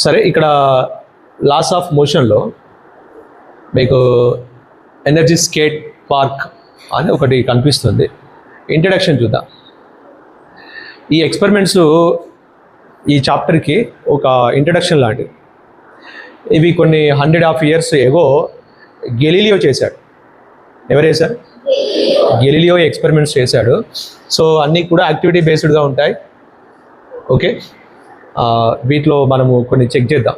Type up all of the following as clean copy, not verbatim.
సరే, ఇక్కడ loss of మోషన్లో మీకు ఎనర్జీ స్కేట్ పార్క్ అని ఒకటి కనిపిస్తుంది. ఇంట్రడక్షన్ చూద్దాం. ఈ ఎక్స్పెరిమెంట్స్ ఈ చాప్టర్కి ఒక ఇంట్రడక్షన్ లాంటివి. ఇవి కొన్ని 100 years ఎగో గెలీలియో చేశాడు. ఎవరు చేశారు? గెలీలియో ఎక్స్పెరిమెంట్స్ చేశాడు. సో అన్నీ కూడా యాక్టివిటీ బేస్డ్గా ఉంటాయి. ఓకే, వీటిలో మనము కొన్ని చెక్ చేద్దాం.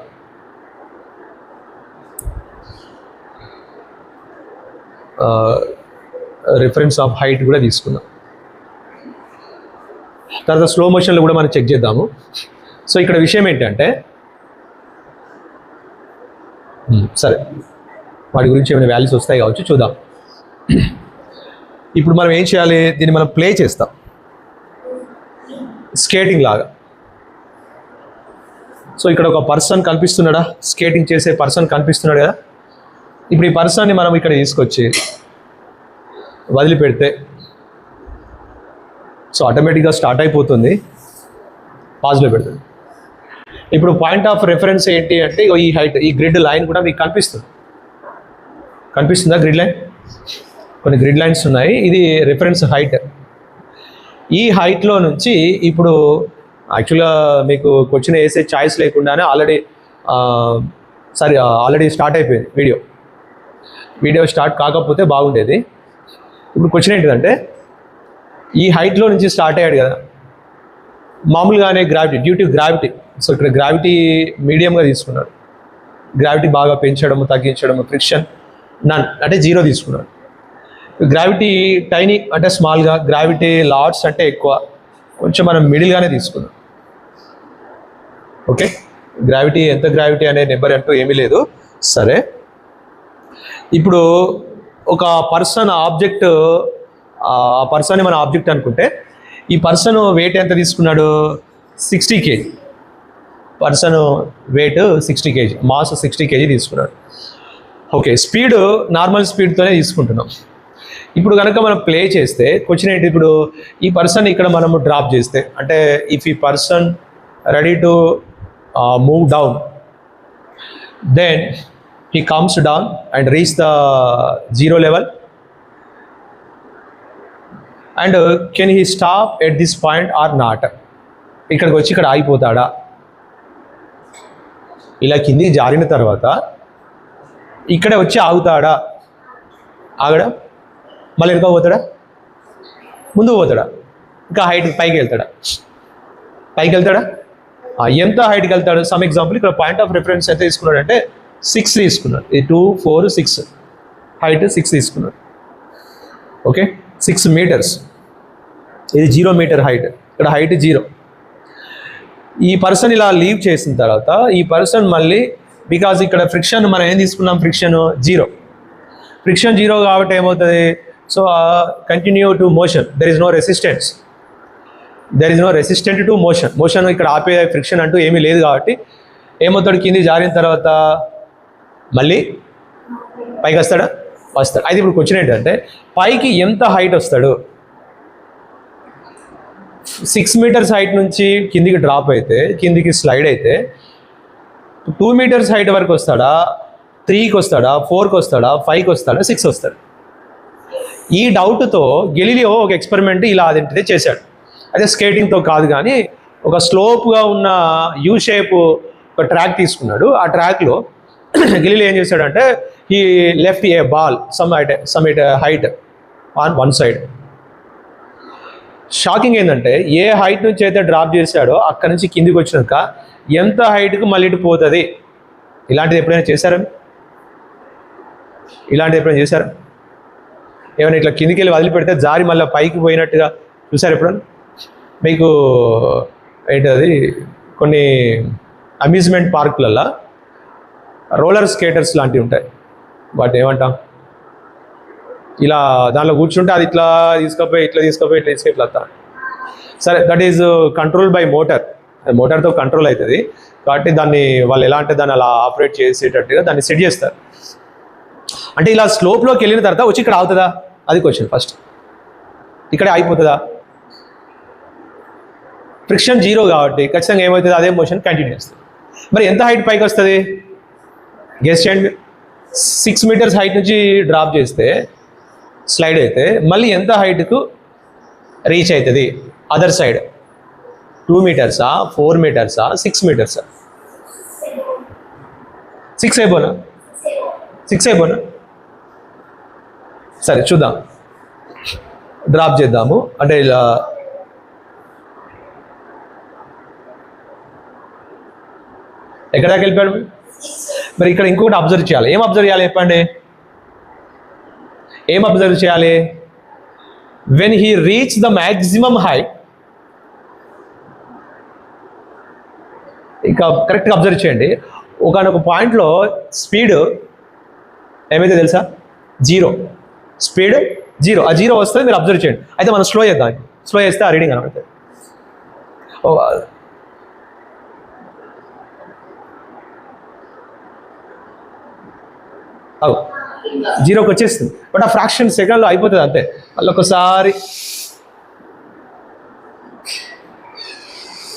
రిఫరెన్స్ ఆఫ్ హైట్ కూడా తీసుకుందాం. తర్వాత స్లో మోషన్లో కూడా మనం చెక్ చేద్దాము. సో ఇక్కడ విషయం ఏంటంటే, సరే వాటి గురించి ఏమైనా వాల్యూస్ వస్తాయి కావచ్చు, చూద్దాం. ఇప్పుడు మనం ఏం చేయాలి? దీన్ని మనం ప్లే చేస్తాం స్కేటింగ్ లాగా. సో ఇక్కడ ఒక పర్సన్ కనిపిస్తున్నాడా? స్కేటింగ్ చేసే పర్సన్ కనిపిస్తున్నాడు కదా. ఇప్పుడు ఈ పర్సన్ని మనం ఇక్కడ తీసుకొచ్చి వదిలిపెడితే సో ఆటోమేటిక్గా స్టార్ట్ అయిపోతుంది, పాజ్లో పెడుతుంది. ఇప్పుడు పాయింట్ ఆఫ్ రెఫరెన్స్ ఏంటి అంటే ఈ హైట్, ఈ గ్రిడ్ లైన్ కూడా మీకు కనిపిస్తుందా? గ్రిడ్ లైన్, కొన్ని గ్రిడ్ లైన్స్ ఉన్నాయి. ఇది రిఫరెన్స్ హైట్. ఈ హైట్లో నుంచి ఇప్పుడు యాక్చువల్గా మీకు క్వశ్చన్ వేసే ఛాయిస్ లేకుండానే ఆల్రెడీ స్టార్ట్ అయిపోయింది వీడియో స్టార్ట్ కాకపోతే బాగుండేది. ఇప్పుడు క్వశ్చన్ ఏంటిదంటే, ఈ హైట్లో నుంచి స్టార్ట్ అయ్యాడు కదా, మామూలుగానే డ్యూ టు గ్రావిటీ. సో ఇక్కడ గ్రావిటీ మీడియంగా తీసుకున్నాడు. గ్రావిటీ బాగా పెంచడము, తగ్గించడము, ఫ్రిక్షన్ నన్ అంటే 0 తీసుకున్నాడు. గ్రావిటీ టైనీ అంటే స్మాల్గా, గ్రావిటీ లార్డ్స్ అంటే ఎక్కువ, కొంచెం మనం మిడిల్గానే తీసుకున్నాం. ఓకే, గ్రావిటీ ఎంత గ్రావిటీ అనే నెంబర్ అంటూ ఏమీ లేదు. సరే, ఇప్పుడు ఒక పర్సన్ ఆబ్జెక్ట్, ఆ పర్సన్ని మన ఆబ్జెక్ట్ అనుకుంటే, ఈ పర్సన్ వెయిట్ ఎంత తీసుకున్నాడు? 60 kg. Person weight 60 kg, mass 60 kg తీసుకున్నాడు. ఓకే, స్పీడ్ నార్మల్ స్పీడ్తోనే తీసుకుంటున్నాం. ఇప్పుడు కనుక మనం ప్లే చేస్తే క్వశ్చన్ ఏంటి? ఇప్పుడు ఈ పర్సన్ ఇక్కడ మనము డ్రాప్ చేస్తే, అంటే ఇఫ్ ఈ person ready to move down, then he comes down and reach the 0 level, and can he stop at this point or not? ఇక్కడికి వచ్చి ఇక్కడ ఆగిపోతాడా? ఇలా కిందికి జారిన తర్వాత ఇక్కడ వచ్చి ఆగుతాడా? ఆగడా? మళ్ళీ వెనుక పోతాడా? ముందుకు పోతాడా? ఇంకా హైట్ పైకి వెళ్తాడా? ఎంత హైట్కి వెళ్తాడు? సమ్ ఎగ్జాంపుల్, ఇక్కడ పాయింట్ ఆఫ్ రిఫరెన్స్ ఎంత తీసుకున్నాడు అంటే 6 తీసుకున్నాడు. ఇది 2, 4, 6 హైట్ 6 తీసుకున్నాడు. Okay, 6 meters. ఇది 0 meter హైట్. ఇక్కడ హైట్ 0. ఈ పర్సన్ ఇలా లీవ్ చేసిన తర్వాత ఈ పర్సన్ మళ్ళీ, బికాజ్ ఇక్కడ ఫ్రిక్షన్ మనం ఏం తీసుకున్నాం? ఫ్రిక్షన్ 0. ఫ్రిక్షన్ 0 కాబట్టి ఏమవుతుంది? So continue to motion, there is no resistant to motion. ఇక్కడ ఆపే ఫ్రిక్షన్ అంటూ ఏమీ లేదు కాబట్టి ఏమవుతాడు? కింది జారిన తర్వాత మళ్ళీ పైకి వస్తాడు. అయితే ఇప్పుడు క్వశ్చన్ ఏంటంటే, పైకి ఎంత హైట్ వస్తాడు? 6 meters హైట్ నుంచి కిందికి డ్రాప్ అయితే, కిందికి స్లైడ్ అయితే 2 meters హైట్ వరకు వస్తాడా? 3కి వస్తాడా? 4కి వస్తాడా? 5కి వస్తాడా? 6 వస్తాడు? ఈ డౌట్తో గెలీలియో ఒక ఎక్స్పెరిమెంట్ ఇలా అదేంటిదే చేశాడు. అదే స్కేటింగ్తో కాదు, కానీ ఒక స్లోప్గా ఉన్న యూ షేప్ ఒక ట్రాక్ తీసుకున్నాడు. ఆ ట్రాక్లో గెలీలియో ఏం చేశాడంటే, ఈ left A ball some height on one side. Shocking ఏంటంటే, ఏ హైట్ నుంచి అయితే డ్రాప్ చేశాడో అక్కడి నుంచి కిందికి వచ్చినాక ఎంత హైట్కి మళ్ళీ ఇటు పోతుంది? ఇలాంటిది ఎప్పుడైనా చేశారా? ఏమైనా ఇట్లా కిందికి వెళ్ళి వదిలిపెడితే జారి మళ్ళీ పైకి పోయినట్టుగా చూసారు ఎప్పుడన్నా? మీకు ఏంటది, కొన్ని అమ్యూజ్మెంట్ పార్కులలో రోలర్ స్కేటర్స్ లాంటివి ఉంటాయి. వాటిని ఏమంటాం? ఇలా దానిలో కూర్చుంటే అది ఇట్లా తీసుకపోయి ఇట్లా వస్తా. సరే, దట్ ఈజ్ కంట్రోల్ బై మోటార్తో కంట్రోల్ అవుతుంది కాబట్టి దాన్ని వాళ్ళు ఎలా అంటే దాన్ని అలా ఆపరేట్ చేసేటట్టుగా దాన్ని సెట్ చేస్తారు. అంటే ఇలా స్లోప్లోకి వెళ్ళిన తర్వాత వచ్చి ఇక్కడ ఆగుతుందా? అది క్వశ్చన్. ఫస్ట్ ఇక్కడే ఆగిపోతుందా? ఫ్రిక్షన్ 0 కాబట్టి ఖచ్చితంగా ఏమవుతుంది? అదే మోషన్ కంటిన్యూ చేస్తుంది. మరి ఎంత హైట్ పైకి వస్తుంది గెస్ చేయండి. 6 meters హైట్ నుంచి డ్రాప్ చేస్తే స్లైడ్ అయితే మళ్ళీ ఎంత హైట్కు రీచ్ అవుతుంది other side? 2 meters, 4 meters, 6 meters? 6 అయిపోనా? 6 అయిపోనా? సరే చూద్దాం, డ్రాప్ చేద్దాము. అంటే ఇలా ఎక్కడ దాకా వెళ్ళిపోయాడు? మరి ఇక్కడ ఇంకొకటి అబ్జర్వ్ చేయాలి. ఏం అబ్జర్వ్ చేయాలి చెప్పండి? ఏం అబ్జర్వ్ చేయాలి? When he reach the maximum height, ఇక కరెక్ట్గా అబ్జర్వ్ చేయండి. ఒకనొక పాయింట్లో స్పీడ్ ఏమైతే తెలుసా? 0. స్పీడ్ 0. ఆ 0 వస్తే మీరు అబ్జర్వ్ చేయండి. అయితే మనం స్లో చేద్దాం. స్లో చేస్తే ఆ రీడింగ్ అనమాట. అవు 0కి వచ్చేస్తుంది, బట్ ఆ ఫ్రాక్షన్ సెకండ్లో అయిపోతుంది అంతే. మళ్ళీ ఒకసారి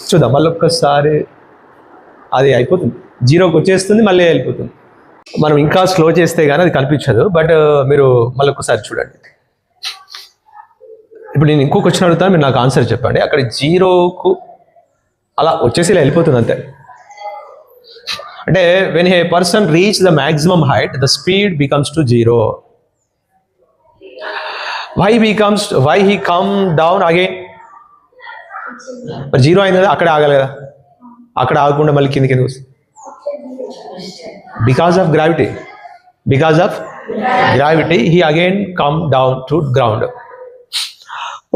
చూద్దాం, మళ్ళీ ఒక్కసారి అది అయిపోతుంది, 0కి వచ్చేస్తుంది, మళ్ళీ వెళ్ళిపోతుంది. మనం ఇంకా స్లో చేస్తే కానీ అది కనిపించదు. బట్ మీరు మళ్ళీ ఒక్కసారి చూడండి. ఇప్పుడు నేను ఇంకో క్వశ్చన్ అడుగుతాను, మీరు నాకు ఆన్సర్ చెప్పండి. అక్కడ 0కు అలా వచ్చేసి ఇలా వెళ్ళిపోతుంది అంతే. అంటే when a person reach the maximum height the speed becomes to 0. Why he come down again? 0 అయింది కదా, అక్కడే ఆగాలి కదా, అక్కడ ఆగకుండా మళ్ళీ కిందికి ఎందుకు వస్తుంది? Because of gravity. He again come down to ground.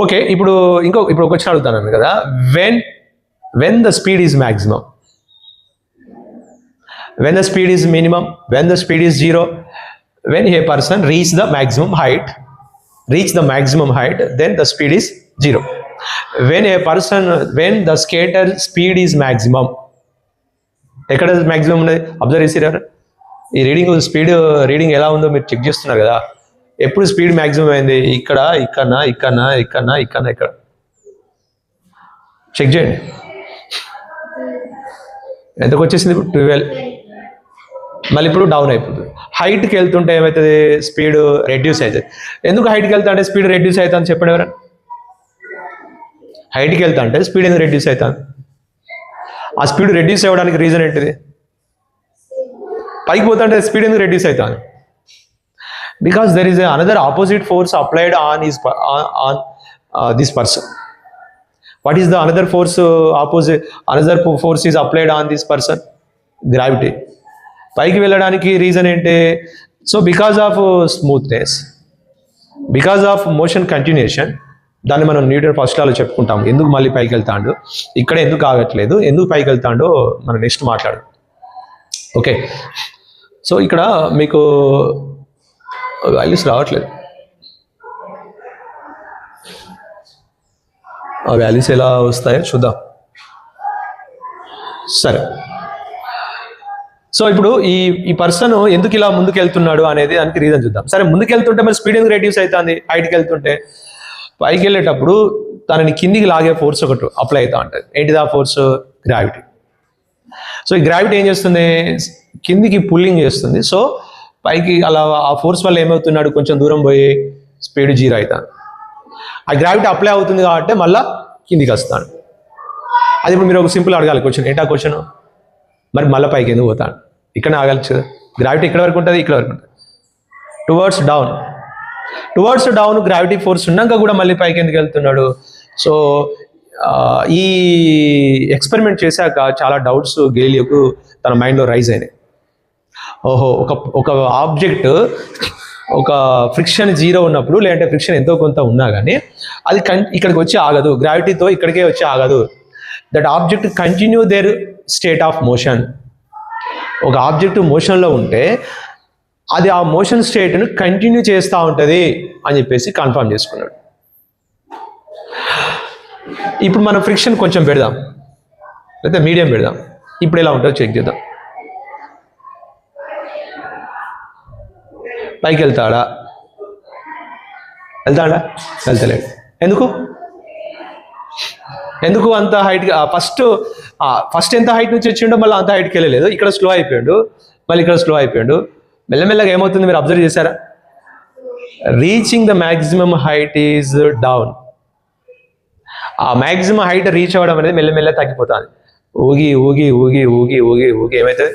Okay, ఇప్పుడు ఒక క్వశ్చన్ అడుగుతాను కదా. When the speed is maximum, when the speed is minimum, when the speed is 0, when a person reach the maximum height, then the speed is 0. When the skater speed is maximum, ఎక్కడ maximum ఉన్నది observe చేసిరా? ఈ reading ఎలా ఉందో మీరు check చేస్తున్నారు కదా. ఎప్పుడు స్పీడ్ మ్యాక్సిమం అయింది? ఇక్కడ చెక్ చేయండి. ఎంతకు వచ్చేసింది? ఇప్పుడు 12. మళ్ళీ ఇప్పుడు డౌన్ అయిపోతుంది. హైట్కి వెళ్తుంటే ఏమవుతుంది? స్పీడ్ రెడ్యూస్ అవుతుంది. ఎందుకు హైట్కి వెళ్తా అంటే స్పీడ్ రెడ్యూస్ అవుతుంది చెప్పండి ఎవరైనా? హైట్కి వెళ్తా అంటే స్పీడ్ ఎందుకు రెడ్యూస్ అవుతుంది? ఆ స్పీడ్ రెడ్యూస్ అవ్వడానికి రీజన్ ఏంటిది? పైకి పోతా అంటే స్పీడ్ ఎందుకు రెడ్యూస్ అవుతుంది? Because there is another opposite force applied on this person. What is the another force is applied on this person? Gravity. పైకి వెళ్ళడానికి రీజన్ ఏంటి? So because of smoothness, because of motion continuation. దాన్ని మనం Newton first లాలో చెప్పుకుంటాం. ఎందుకు మళ్ళీ పైకి వెళ్తాడు, ఇక్కడ ఎందుకు ఆగట్లేదు, ఎందుకు పైకి వెళ్తాడో మనం నెక్స్ట్ మాట్లాడు. ఓకే, సో ఇక్కడ మీకు వాల్యూస్ రావట్లేదు. ఆ వాల్యూస్ ఎలా వస్తాయో చూద్దాం. సరే, సో ఇప్పుడు ఈ పర్సన్ ఎందుకు ఇలా ముందుకు వెళ్తున్నాడు అనేది దానికి రీజన్ చూద్దాం. సరే, ముందుకు వెళ్తుంటే మరి స్పీడ్ ఎందుకు రెడ్యూస్ అవుతుంది? హైట్కి వెళ్తుంటే పైకి వెళ్ళేటప్పుడు తనని కిందికి లాగే ఫోర్స్ ఒకటి అప్లై అవుతూ ఉంటుంది. ఏంటిది ఆ ఫోర్స్? గ్రావిటీ. సో ఈ గ్రావిటీ ఏం చేస్తుంది? కిందికి పుల్లింగ్ చేస్తుంది. సో పైకి అలా ఆ ఫోర్స్ వల్ల ఏమవుతున్నాడు? కొంచెం దూరం పోయి స్పీడ్ 0 అవుతాడు. ఆ గ్రావిటీ అప్లై అవుతుంది కాబట్టి మళ్ళీ కిందికి వస్తాడు. అది ఇప్పుడు మీరు ఒక సింపుల్ అడగాలి క్వశ్చన్. ఏంటా క్వశ్చన్? మరి మళ్ళీ పైకి ఎందుకు పోతాడు? ఇక్కడ ఆగచ్చు కదా. గ్రావిటీ ఇక్కడ వరకు ఉంటుంది, ఇక్కడ వరకు ఉంటుంది. టువర్డ్స్ డౌన్ గ్రావిటీ ఫోర్స్ ఉన్నాక కూడా మళ్ళీ పైకి ఎందుకు వెళ్తున్నాడు? సో ఈ ఎక్స్పెరిమెంట్ చేశాక చాలా డౌట్స్ గెలీలియోకు తన మైండ్లో రైజ్ అయినాయి. ఓహో, ఒక ఆబ్జెక్ట్ ఒక ఫ్రిక్షన్ 0 ఉన్నప్పుడు, లేదంటే ఫ్రిక్షన్ ఎంతో కొంత ఉన్నా కానీ అది ఇక్కడికి వచ్చి ఆగదు, గ్రావిటీతో ఇక్కడికే వచ్చి ఆగదు. That object continue their state of motion. ఒక ఆబ్జెక్ట్ మోషన్లో ఉంటే అది ఆ మోషన్ స్టేట్ను కంటిన్యూ చేస్తూ ఉంటుంది అని చెప్పేసి కన్ఫర్మ్ చేసుకున్నాడు. ఇప్పుడు మనం ఫ్రిక్షన్ కొంచెం పెడదాం, లేకపోతే మీడియం పెడదాం. ఇప్పుడు ఎలా ఉంటుందో చెక్ చేద్దాం. పైకి వెళ్తాడా? వెళ్తలేడు. ఎందుకు? ఎందుకు అంత హైట్? ఫస్ట్ ఎంత హైట్ నుంచి వచ్చిండో మళ్ళీ అంత హైట్కి వెళ్ళలేదు. ఇక్కడ స్లో అయిపోయాడు, మళ్ళీ ఇక్కడ స్లో అయిపోయాడు. మెల్లమెల్లగా ఏమవుతుంది మీరు అబ్జర్వ్ చేశారా? Reaching the maximum height is down. ఆ మ్యాక్సిమం హైట్ రీచ్ అవ్వడం అనేది మెల్లమెల్ల తగ్గిపోతుంది. ఊగి ఊగి ఊగి ఊగి ఊగి ఊగి ఏమవుతుంది?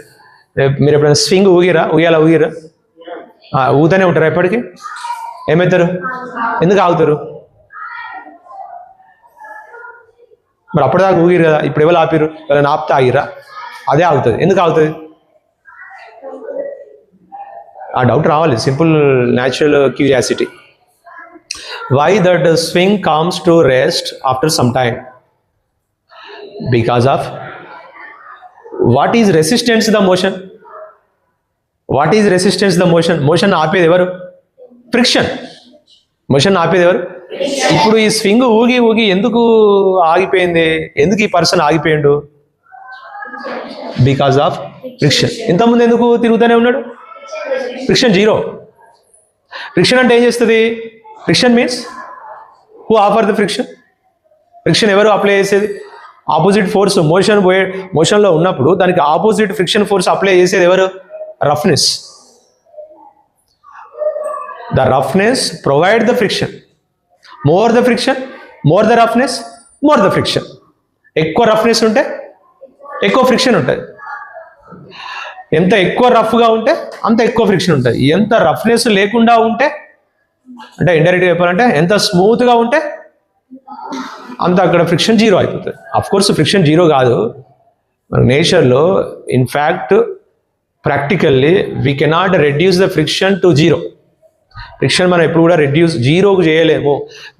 మీరు ఎప్పుడైనా స్వింగ్ ఊగిరా? ఊగిరా? ఊగుతూనే ఉంటారా ఎప్పటికీ? ఏమవుతారు? ఎందుకు ఆగుతారు? మరి అప్పటిదాకా ఊగిరు కదా, ఇప్పుడు ఎవరు ఆపిరు? ఎవరైనా ఆపితే ఆగిరా? అదే ఆగుతుంది. ఎందుకు ఆగుతుంది? ఆ డౌట్ రావాలి, simple natural curiosity. Why that swing comes to rest after some time? Because of what is resistance the motion? What is resistance the motion? Motion ఆపేది ఎవరు? ఫ్రిక్షన్. మోషన్ ఆపేది ఎవరు? ఇప్పుడు ఈ స్వింగ్ ఊగి ఊగి ఎందుకు ఆగిపోయింది? ఎందుకు ఈ పర్సన్ ఆగిపోయిండు? Because of friction. ఇంతకుముందు ఎందుకు తిరుగుతూనే ఉన్నాడు? Friction zero. ఫ్రిక్షన్ అంటే ఏం చేస్తుంది? Friction means who offer the friction? Friction ఎవరు అప్లై చేసేది? Opposite force. మోషన్లో ఉన్నప్పుడు దానికి ఆపోజిట్ ఫ్రిక్షన్ ఫోర్స్ అప్లై చేసేది ఎవరు? Roughness. The roughness provide the friction. More the friction, more the roughness, more the friction. ఎక్కువ రఫ్నెస్ ఉంటే ఎక్కువ ఫ్రిక్షన్ ఉంటుంది. ఎంత ఎక్కువ రఫ్గా ఉంటే అంత ఎక్కువ ఫ్రిక్షన్ ఉంటుంది. ఎంత రఫ్నెస్ లేకుండా ఉంటే, అంటే ఇండైరెక్ట్గా చెప్పాలంటే ఎంత స్మూత్గా ఉంటే అంత అక్కడ ఫ్రిక్షన్ జీరో అయిపోతుంది. అఫ్కోర్స్ ఫ్రిక్షన్ జీరో కాదు మన నేచర్లో. In fact practically we cannot reduce the friction to zero. Friction మనం ఎప్పుడు కూడా జీరోకు చేయలేము.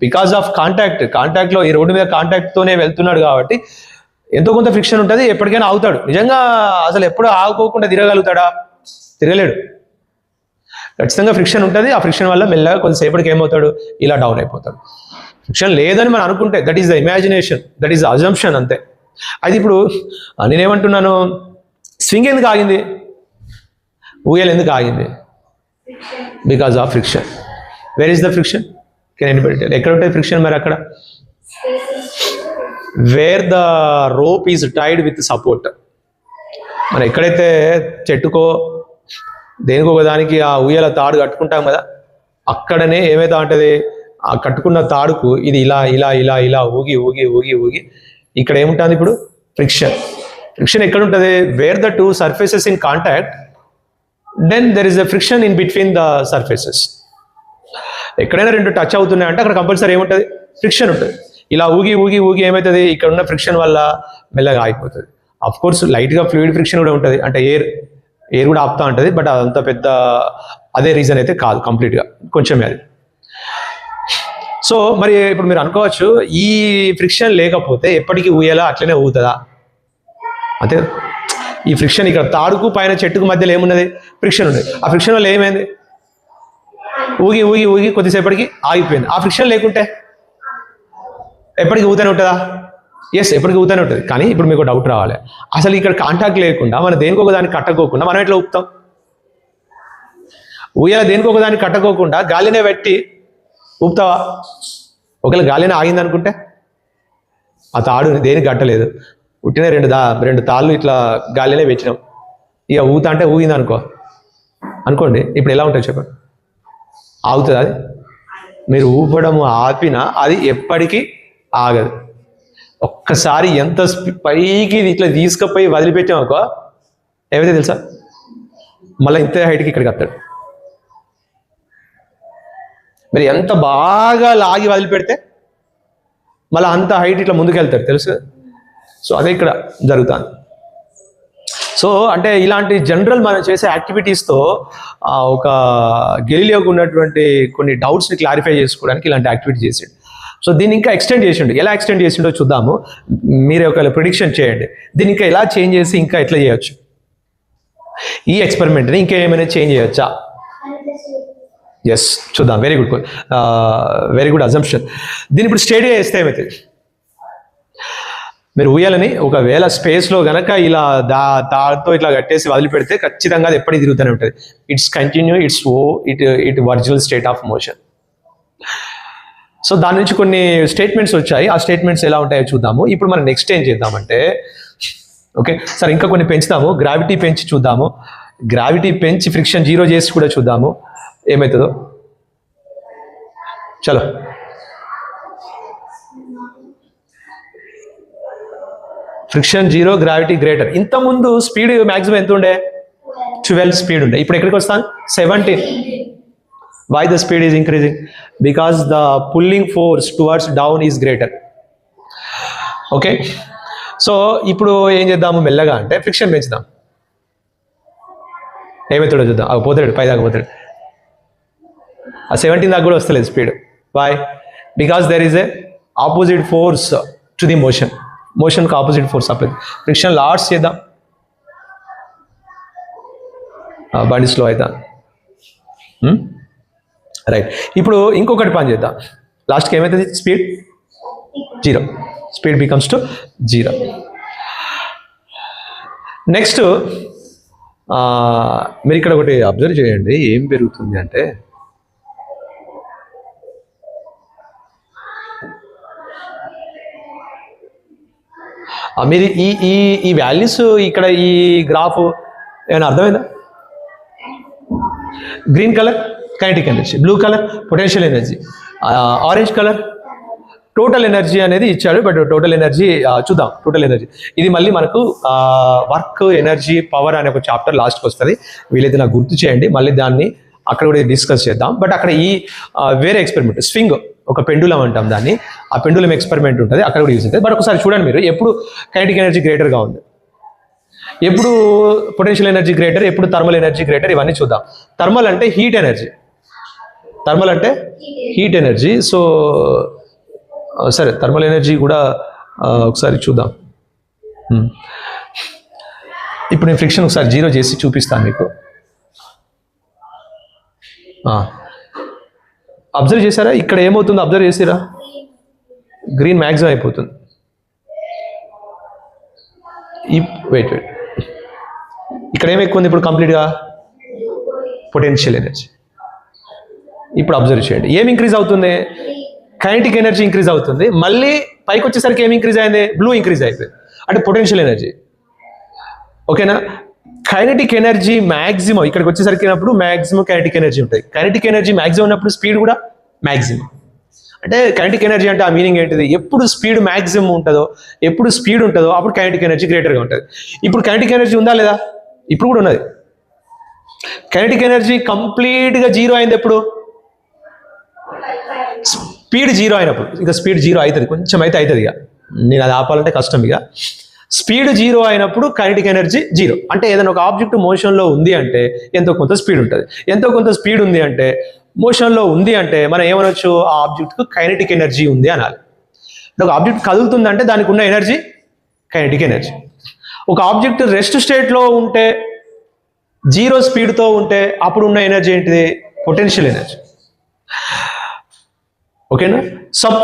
బికాస్ ఆఫ్ కాంటాక్ట్లో ఈ రోడ్డు మీద కాంటాక్ట్తోనే వెళ్తున్నాడు కాబట్టి ఎంతో కొంత ఫ్రిక్షన్ ఉంటుంది. ఎప్పటికైనా ఆగుతాడు. నిజంగా అసలు ఎప్పుడు ఆగుకోకుండా తిరగలుగుతాడా? తిరగలేడు. ఖచ్చితంగా ఫ్రిక్షన్ ఉంటుంది. ఆ ఫ్రిక్షన్ వల్ల మెల్లగా కొంతసేపటికి ఏమవుతాడు? ఇలా డౌన్ అయిపోతాడు. ఫ్రిక్షన్ లేదని మనం అనుకుంటే that is the imagination, that is the assumption, అంతే. అది ఇప్పుడు నేనేమంటున్నాను, స్వింగ్ ఎందుకు ఆగింది? ఊయల్ ఎందుకు ఆగింది? Because of friction. Where is the friction? Can anybody tell? ఎక్కడ ఉంటుంది ఫ్రిక్షన్? మరి అక్కడ wear the rope is tied with support. మనం ఎక్కడైతే చెట్టుకో దేనికో ఒకదానికి ఆ ఉయ్యాల తాడు కట్టుకుంటాం కదా, అక్కడనే ఏమైతే ఉంటుంది, ఆ కట్టుకున్న తాడుకు ఇది ఇలా ఇలా ఇలా ఇలా ఊగి ఊగి ఊగి ఊగి ఇక్కడ ఏముంటుంది ఇప్పుడు? ఫ్రిక్షన్. ఫ్రిక్షన్ ఎక్కడ ఉంటుంది? Where the two surfaces in contact, then there is a friction in between the surfaces. ఎక్కడైనా రెండు టచ్ అవుతున్నాయంటే అక్కడ కంపల్సరీ ఏముంటుంది? ఫ్రిక్షన్ ఉంటుంది. ఇలా ఊగి ఊగి ఊగి ఏమవుతుంది? ఇక్కడ ఉన్న ఫ్రిక్షన్ వల్ల మెల్లగా ఆగిపోతుంది. అఫ్ కోర్స్ లైట్గా ఫ్లూయిడ్ ఫ్రిక్షన్ కూడా ఉంటుంది, అంటే ఎయిర్ కూడా ఆపుతూ ఉంటుంది. బట్ అదంత పెద్ద అదే రీజన్ అయితే కాదు, కంప్లీట్గా కొంచెమే అది. సో మరి ఇప్పుడు మీరు అనుకోవచ్చు, ఈ ఫ్రిక్షన్ లేకపోతే ఎప్పటికీ ఊయేలా అట్లనే ఊగుతుందా? అంతే. ఈ ఫ్రిక్షన్ ఇక్కడ తాడుకు పైన చెట్టుకు మధ్యలో ఏమున్నది? ఫ్రిక్షన్ ఉంది. ఆ ఫ్రిక్షన్ వల్ల ఏమైంది? ఊగి ఊగి ఊగి కొద్దిసేపటికి ఆగిపోయింది. ఆ ఫ్రిక్షన్ లేకుంటే ఎప్పటికీ ఊతూనే ఉంటుందా? ఎస్, ఎప్పటికీ ఊతూనే ఉంటుంది. కానీ ఇప్పుడు మీకు డౌట్ రావాలి, అసలు ఇక్కడ కాంటాక్ట్ లేకుండా మనం దేనికొక దానికి కట్టకోకుండా మనం ఎట్లా ఊపుతాం? ఊయాల దేనికొక దానికి కట్టకోకుండా గాలినే పెట్టి ఊపుతావా? ఒకవేళ గాలినే ఆగింది అనుకుంటే ఆ తాడు దేనికి కట్టలేదు, ఉట్టిన రెండు తాళ్ళు ఇట్లా గాలినే పెట్టినాం, ఇక ఊత అంటే ఊగింది అనుకోండి, ఇప్పుడు ఎలా ఉంటుంది చెప్పండి? ఆగుతుంది అది? మీరు ఊపడం ఆపినా అది ఎప్పటికీ ఆగదు. ఒక్కసారి ఎంత పైకి ఇట్లా తీసుకుపోయి వదిలిపెట్టామనుకో ఏమైతే తెలుసా? మళ్ళీ ఇంత హైట్కి ఇక్కడికి వస్తాడు. మరి ఎంత బాగా లాగి వదిలిపెడితే మళ్ళీ అంత హైట్ ఇట్లా ముందుకు వెళ్తాడు, తెలుసు? సో అదే ఇక్కడ జరుగుతుంది. సో అంటే ఇలాంటి జనరల్ మనం చేసే యాక్టివిటీస్తో ఒక గెలీలియోకు ఉన్నటువంటి కొన్ని డౌట్స్ని క్లారిఫై చేసుకోవడానికి ఇలాంటి యాక్టివిటీ చేసాడు. సో దీన్ని ఇంకా ఎక్స్టెండ్ చేసిండు. ఎలా ఎక్స్టెండ్ చేసిండో చూద్దాము. మీరు ఒక ప్రిడిక్షన్ చేయండి, దీన్ని ఇంకా ఎలా చేంజ్ చేసి ఇంకా ఎట్లా చేయొచ్చు? ఈ ఎక్స్పెరిమెంట్ని ఇంకా ఏమైనా చేంజ్ చేయొచ్చా? ఎస్, చూద్దాం. Very good assumption. దీన్ని ఇప్పుడు స్టేడిగా చేస్తే ఏమవుతుంది? మీరు ఊయాలని ఒకవేళ స్పేస్లో కనుక ఇలా తాడుతో ఇట్లా కట్టేసి వదిలిపెడితే ఖచ్చితంగా అది ఎప్పటికీ తిరుగుతూనే ఉంటుంది. It's continue, it original state of motion. So దాని నుంచి కొన్ని స్టేట్మెంట్స్ వచ్చాయి. ఆ స్టేట్మెంట్స్ ఎలా ఉంటాయో చూద్దాము. ఇప్పుడు మనం నెక్స్ట్ ఏం చేద్దామంటే, ఓకే సరే ఇంకా కొన్ని పెంచుదాము. గ్రావిటీ పెంచి చూద్దాము. గ్రావిటీ పెంచి ఫ్రిక్షన్ 0 చేసి కూడా చూద్దాము ఏమవుతుందో. చలో ఫ్రిక్షన్ 0, గ్రావిటీ గ్రేటర్. ఇంతకుముందు స్పీడ్ మ్యాక్సిమం ఎంత ఉండే? 12 స్పీడ్ ఉండే. ఇప్పుడు ఎక్కడికి వస్తాను? 17. Why the speed is increasing? Because the pulling force towards down is greater. Okay so ఇప్పుడు ఏం చేద్దాము మెల్లగా అంటే ఫ్రిక్షన్ పెంచుదాం. ఏమవుతాడో చూద్దాం. పోతాడు, పై దాకా పోతాడు. ఆ 17 దాకా కూడా వస్తలేదు speed. Why? Because there is a opposite force to the motion. మోషన్కి ఆపోజిట్ ఫోర్స్ అప్లై. ఫ్రిక్షన్ లాడ్స్ చేద్దాం, బండి స్లో అవుతా. రైట్. ఇప్పుడు ఇంకొకటి పని చేద్దాం. లాస్ట్కి ఏమవుతుంది? Speed 0. Speed becomes to 0. Next మీరు ఇక్కడ ఒకటి అబ్జర్వ్ చేయండి. ఏం పెరుగుతుంది అంటే మీరు ఈ ఈ ఈ వాల్యూస్ ఇక్కడ ఈ గ్రాఫ్ ఏమైనా అర్థమైందా? Green colour kinetic energy, blue colour potential energy, orange colour total energy అనేది ఇచ్చాడు. బట్ టోటల్ ఎనర్జీ చూద్దాం. టోటల్ ఎనర్జీ ఇది మళ్ళీ మనకు వర్క్, ఎనర్జీ, పవర్ అనే ఒక చాప్టర్ లాస్ట్కి వస్తుంది. వీలైతే నాకు గుర్తు చేయండి, మళ్ళీ దాన్ని అక్కడ కూడా డిస్కస్ చేద్దాం. బట్ అక్కడ ఈ వేరే ఎక్స్పెరిమెంట్ స్వింగ్, ఒక పెండులం అంటాం దాన్ని, ఆ పెండులం ఎక్స్పెరిమెంట్ ఉంటుంది, అక్కడ కూడా యూజ్ అవుతుంది. బట్ ఒకసారి చూడండి మీరు, ఎప్పుడు కైనెటిక్ ఎనర్జీ గ్రేటర్గా ఉంది, ఎప్పుడు పొటెన్షియల్ ఎనర్జీ గ్రేటర్, ఎప్పుడు థర్మల్ ఎనర్జీ గ్రేటర్, ఇవన్నీ చూద్దాం. థర్మల్ అంటే హీట్ ఎనర్జీ, థర్మల్ అంటే హీట్ ఎనర్జీ. సో సరే థర్మల్ ఎనర్జీ కూడా ఒకసారి చూద్దాం. ఇప్పుడు నేను ఫ్రిక్షన్ ఒకసారి 0 చేసి చూపిస్తాను మీకు. అబ్జర్వ్ చేశారా? ఇక్కడ ఏమవుతుందో అబ్జర్వ్ చేసిరా? గ్రీన్ మ్యాక్సిమం అయిపోతుంది. వెయిట్ ఇక్కడ ఏమి ఎక్కువ ఉంది ఇప్పుడు కంప్లీట్గా? Potential energy. ఇప్పుడు అబ్జర్వ్ చేయండి, ఏం ఇంక్రీజ్ అవుతుంది? కైనెటిక్ ఎనర్జీ ఇంక్రీజ్ అవుతుంది. మళ్ళీ పైకి వచ్చేసరికి ఏమి ఇంక్రీజ్ అయింది? బ్లూ ఇంక్రీజ్ అయిపోయింది, అంటే పొటెన్షియల్ ఎనర్జీ. ఓకేనా? కైనెటిక్ ఎనర్జీ మ్యాక్సిమం ఇక్కడికి వచ్చేసరికి మ్యాక్సిమం కైనెటిక్ ఎనర్జీ ఉంటుంది. కైనెటిక్ ఎనర్జీ మ్యాక్సిమం ఉన్నప్పుడు స్పీడ్ కూడా మ్యాక్సిమం. అంటే కైనెటిక్ ఎనర్జీ అంటే ఆ మీనింగ్ ఏంటిది? ఎప్పుడు స్పీడ్ మ్యాక్సిమం ఉంటుందో, ఎప్పుడు స్పీడ్ ఉంటుందో అప్పుడు కైనెటిక్ ఎనర్జీ గ్రేటర్గా ఉంటుంది. ఇప్పుడు కైనెటిక్ ఎనర్జీ ఉందా లేదా? ఇప్పుడు కూడా ఉన్నది. కైనెటిక్ ఎనర్జీ కంప్లీట్గా 0 అయింది ఎప్పుడు? స్పీడ్ 0 అయినప్పుడు. ఇక స్పీడ్ 0 అవుతుంది, కొంచెం అయితే అవుతుంది. ఇక నేను అది ఆపాలంటే కష్టం. ఇక స్పీడ్ 0 అయినప్పుడు కైనెటిక్ ఎనర్జీ 0. అంటే ఏదైనా ఒక ఆబ్జెక్ట్ మోషన్లో ఉంది అంటే ఎంతో కొంత స్పీడ్ ఉంటుంది. ఎంతో కొంత స్పీడ్ ఉంది అంటే, మోషన్లో ఉంది అంటే మనం ఏమనొచ్చు? ఆ ఆబ్జెక్ట్కు కైనెటిక్ ఎనర్జీ ఉంది అనాలి. ఒక ఆబ్జెక్ట్ కదులుతుందంటే దానికి ఉన్న ఎనర్జీ కైనెటిక్ ఎనర్జీ. ఒక ఆబ్జెక్ట్ రెస్ట్ స్టేట్లో ఉంటే, 0 స్పీడ్తో ఉంటే అప్పుడు ఉన్న ఎనర్జీ ఏంటిది? Potential energy. ఓకేనా?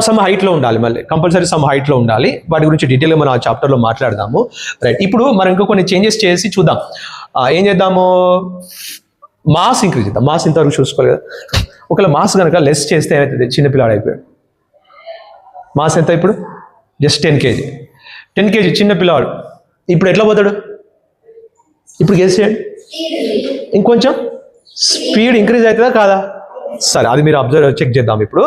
సమ్ హైట్లో ఉండాలి, మళ్ళీ కంపల్సరీ సమ్ హైట్లో ఉండాలి. వాటి గురించి డీటెయిల్గా మనం ఆ చాప్టర్లో మాట్లాడదాము. రైట్. ఇప్పుడు మనం ఇంకో కొన్ని చేంజెస్ చేసి చూద్దాం. ఏం చేద్దాము? మాస్ ఇంక్రీజ్ చేద్దాం. మాస్ ఇంతవరకు చూసుకోవాలి కదా. ఒకవేళ మాస్ కనుక లెస్ చేస్తే ఏమవుతుంది? చిన్నపిల్లాడు అయిపోయాడు. మాస్ ఎంత ఇప్పుడు? Just 10 kg. 10 kg చిన్నపిల్లాడు. ఇప్పుడు ఎట్లా పోతాడు? ఇప్పుడు గెస్ చేయండి. ఇంకొంచెం స్పీడ్ ఇంక్రీజ్ అవుతుందా కాదా? సరే, అది మీరు చెక్ చేద్దాం. ఇప్పుడు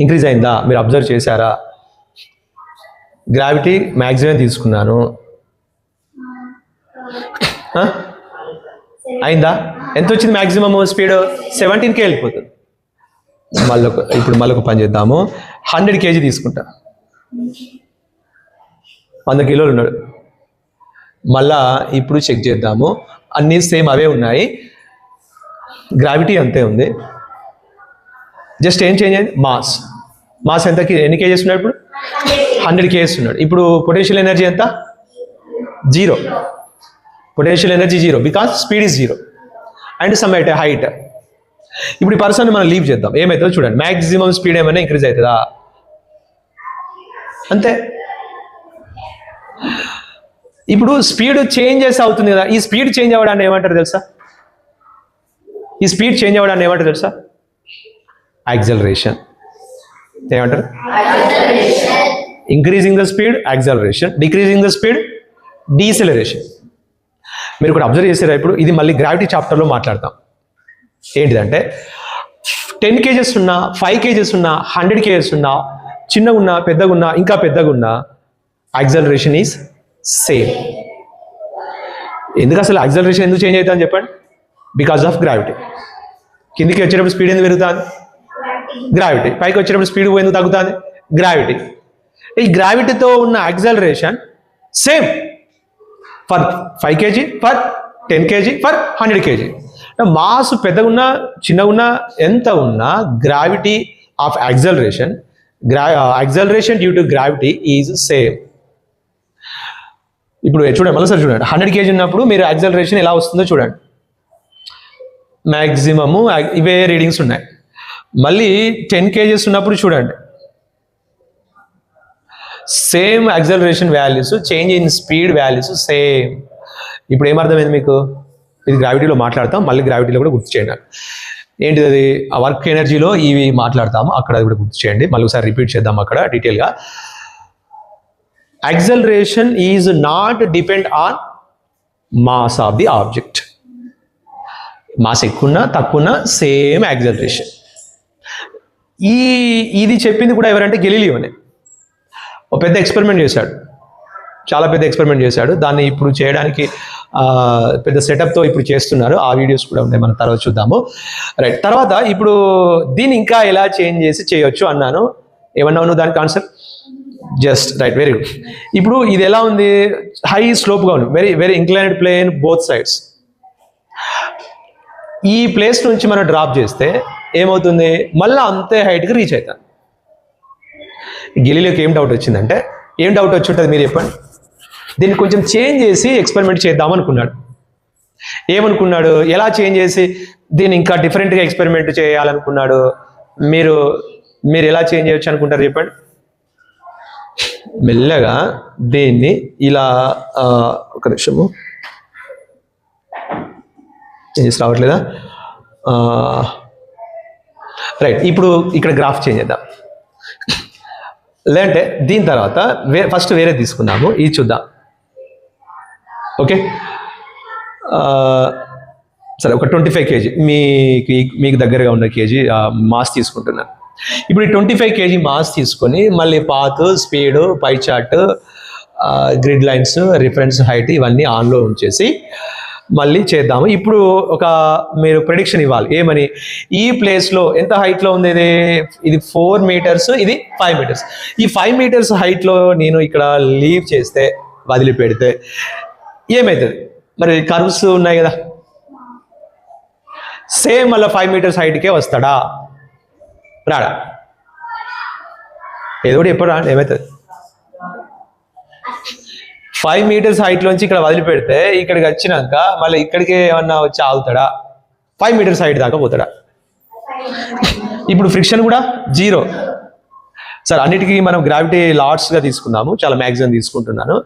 ఇంక్రీజ్ అయిందా? మీరు అబ్జర్వ్ చేశారా? గ్రావిటీ మ్యాక్సిమం తీసుకున్నాను, అయిందా? ఎంత వచ్చింది మ్యాక్సిమమ్ స్పీడ్? 17K వెళ్ళిపోతుంది. ఇప్పుడు మళ్ళొక పని చేద్దాము. 100 kg తీసుకుంటా, 100 కిలోలు ఉన్నాడు. మళ్ళా ఇప్పుడు చెక్ చేద్దాము. అన్నీ సేమ్ అవే ఉన్నాయి, గ్రావిటీ అంతే ఉంది. జస్ట్ ఏం చేంజ్ అయింది? మాస్ ఎంతకి? ఎన్ని కేజెస్ ఉన్నాడు ఇప్పుడు? 100 kgs ఉన్నాడు. ఇప్పుడు పొటెన్షియల్ ఎనర్జీ ఎంత? 0. Potential energy 0 because speed is 0 and some at height. ఇప్పుడు ఈ పర్సన్ మనం లీవ్ చేద్దాం. ఏమవుతుందో చూడండి. మ్యాక్సిమం స్పీడ్ ఏమైనా ఇంక్రీజ్ అవుతుందా? అంతే. ఇప్పుడు స్పీడ్ చేంజెస్ అవుతుంది కదా. ఈ స్పీడ్ చేంజ్ అవ్వడాన్ని ఏమంటారు తెలుసా? ఈ స్పీడ్ చేంజ్ అవ్వడాన్ని ఏమంటారు తెలుసా? యాక్సలరేషన్. ఏమంటారు? Increasing the speed acceleration, decreasing the speed deceleration. మీరు కూడా అబ్జర్వ్ చేసారా? ఇప్పుడు ఇది మళ్ళీ గ్రావిటీ చాప్టర్లో మాట్లాడతాం. ఏంటిదంటే 10 kgs ఉన్నా, 5 kgs ఉన్నా, 100 kgs ఉన్నా, చిన్నగా ఉన్నా, పెద్దగా ఉన్నా, ఇంకా పెద్దగా ఉన్నా, యాక్సలరేషన్ ఈజ్ సేమ్. ఎందుకు అసలు యాక్సలరేషన్ ఎందుకు చేంజ్ అవుతుందని చెప్పండి? Because of gravity. కిందికి వచ్చేటప్పుడు స్పీడ్ ఎందుకు పెరుగుతుంది? గ్రావిటీ. పైకి వచ్చేటప్పుడు స్పీడ్ ఎందుకు తగ్గుతుంది? గ్రావిటీ. ఈ గ్రావిటీతో ఉన్న acceleration same for 5 kg, for 10 kg, for 100 kg. Mass పెద్దగా ఉన్నా, చిన్నగా ఉన్నా, ఎంత ఉన్నా, gravity of acceleration, acceleration due to gravity is same. ఇప్పుడు చూడండి, మరోసారి చూడండి. 100 kg ఉన్నప్పుడు మీరు యాక్సలరేషన్ ఎలా వస్తుందో చూడండి. మ్యాక్సిమము ఇవే రీడింగ్స్ ఉన్నాయి. మళ్ళీ 10 kgs ఉన్నప్పుడు చూడండి, same acceleration values, change in speed values same. ఇప్పుడు ఏమర్థమైంది మీకు? ఇది గ్రావిటీలో మాట్లాడతాం, మళ్ళీ గ్రావిటీలో కూడా గుర్తు చేయండి. ఏంటిది అది? ఆ వర్క్ ఎనర్జీలో ఇవి మాట్లాడతాము, అక్కడ కూడా గుర్తు చేయండి. మళ్ళీ ఒకసారి రిపీట్ చేద్దాం అక్కడ డీటెయిల్గా. Acceleration is not depend on mass of the object. Mass ఎక్కువన్నా తక్కువన్నా సేమ్ యాక్సలరేషన్. ఇది చెప్పింది కూడా ఎవరంటే గెలీలియోనే. ఒక పెద్ద ఎక్స్పెరిమెంట్ చేశాడు, చాలా పెద్ద ఎక్స్పెరిమెంట్ చేశాడు. దాన్ని ఇప్పుడు చేయడానికి పెద్ద సెటప్తో ఇప్పుడు చేస్తున్నారు. ఆ వీడియోస్ కూడా ఉన్నాయి, మనం తర్వాత చూద్దాము. రైట్. తర్వాత ఇప్పుడు దీన్ని ఇంకా ఎలా చేంజ్ చేసి చేయొచ్చు అన్నాను. ఏమన్నా నువ్వు దాని concept? Just right, very good. ఇప్పుడు ఇది ఎలా ఉంది? హై స్లోప్గా ఉంది, very very inclined plane both sides. ఈ ప్లేస్ నుంచి మనం డ్రాప్ చేస్తే ఏమవుతుంది? మళ్ళీ అంతే హైట్కి రీచ్ అవుతాను. గెలీలియోకి ఏం డౌట్ వచ్చిందంటే, ఏం డౌట్ వచ్చి ఉంటుంది మీరు చెప్పండి? దీన్ని కొంచెం చేంజ్ చేసి ఎక్స్పెరిమెంట్ చేద్దాం అనుకున్నాడు. ఏమనుకున్నాడు? ఎలా చేంజ్ చేసి దీన్ని ఇంకా డిఫరెంట్గా ఎక్స్పెరిమెంట్ చేయాలనుకున్నాడు? మీరు ఎలా చేంజ్ చేయొచ్చు అనుకుంటారు చెప్పండి? మెల్లగా దీన్ని ఇలా, ఒక నిమిషము, చేంజెస్ రావట్లేదా? రైట్. ఇప్పుడు ఇక్కడ గ్రాఫ్ చేంజ్ చేద్దాం. లేదంటే దీని తర్వాత ఫస్ట్ వేరే తీసుకుందాము, ఇది చూద్దాం. ఓకే, సరే. ఒక 25 kg మీకు దగ్గరగా ఉన్న కేజీ మాస్ తీసుకుంటున్నాను. ఇప్పుడు ఈ 25 kg మాస్ తీసుకొని మళ్ళీ path, speed, pie chart, grid lines, reference height ఇవన్నీ ఆన్లో ఉంచేసి మళ్ళీ చేద్దాము. ఇప్పుడు మీరు ప్రెడిక్షన్ ఇవ్వాలి. ఏమని? ఈ ప్లేస్లో ఎంత హైట్లో ఉంది? ఇది 4 meters, ఇది 5 meters. ఈ 5 meters హైట్లో నేను ఇక్కడ లీవ్ చేస్తే, వదిలిపెడితే ఏమవుతుంది? మరి కర్వ్స్ ఉన్నాయి కదా, సేమ్ మళ్ళీ 5 meters హైట్కే వస్తాడా? రాడా? ఏదో ఒకటి ఎప్పుడు రాండి, ఏమవుతుంది? 5 meters హైట్లోంచి ఇక్కడ వదిలిపెడితే ఇక్కడికి వచ్చినాక మళ్ళీ ఇక్కడికే ఏమన్నా వచ్చి ఆగుతాడా? 5 meters హైట్ దాకా పోతాడా? ఇప్పుడు ఫ్రిక్షన్ కూడా 0. సరే, అన్నిటికీ మనం గ్రావిటీ లాట్స్గా తీసుకుందాము. చాలా మ్యాక్సిమం తీసుకుంటున్నాను.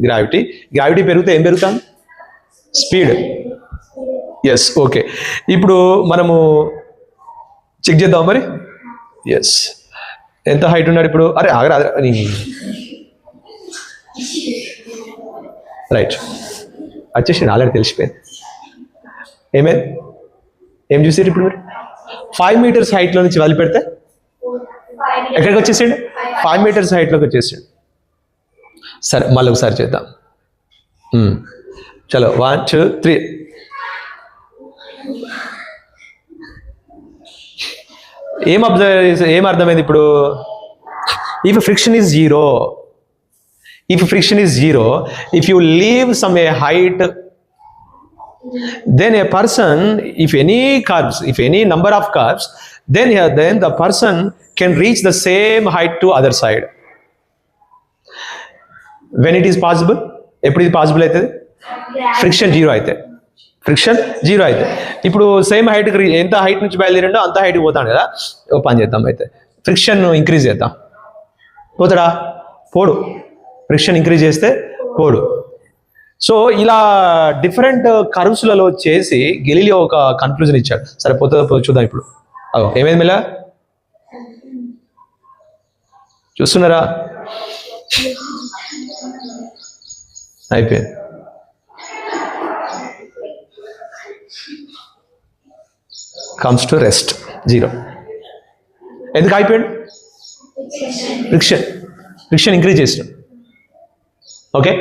గ్రావిటీ పెరిగితే ఏం పెరుగుతాం? స్పీడ్. Yes, okay. ఇప్పుడు మనము చెక్ చేద్దాం మరి. ఎస్, ఎంత హైట్ ఉన్నాడు ఇప్పుడు? అరే ఆగరా, రైట్, వచ్చేసి ఆల్రెడీ తెలిసిపోయింది. ఏం చూసారు ఇప్పుడు మీరు? 5 meters హైట్లో నుంచి వదిలిపెడితే ఎక్కడికి వచ్చేసాడు? 5 meters హైట్లోకి వచ్చేసాడు. సరే, మళ్ళీ ఒకసారి చేద్దాం. చలో, 1 2 3. ఏం అర్థమైంది ఇప్పుడు? If friction is zero, if you leave some a height, then a person, if any number of curves, then the person can reach the same height to other side. When it is possible? ఎప్పుడు ఇది possible అవుతుంది? Friction zero అయితే. ఇప్పుడు same హైట్కి ఎంత height నుంచి బయలుదేరిండో అంత హైట్కి పోతాను కదా. ఓ పని చేద్దాం, అయితే ఫ్రిక్షన్ ఇంక్రీజ్ చేద్దాం. పోతాడా? పోడు. ఫ్రిక్షన్ ఇంక్రీజ్ చేస్తే పోడు. సో ఇలా డిఫరెంట్ కర్వ్స్లలో చేసి గెలీలియో ఒక కన్క్లూజన్ ఇచ్చాడు. సరే పోతే చూద్దాం ఇప్పుడు. ఏమైంది మెల్ల చూస్తున్నారా? అయిపోయింది. Comes to rest 0. ఎందుకు అయిపోయాడు? ఫ్రిక్షన్ ఇంక్రీజ్ చేసిన. ఓకే,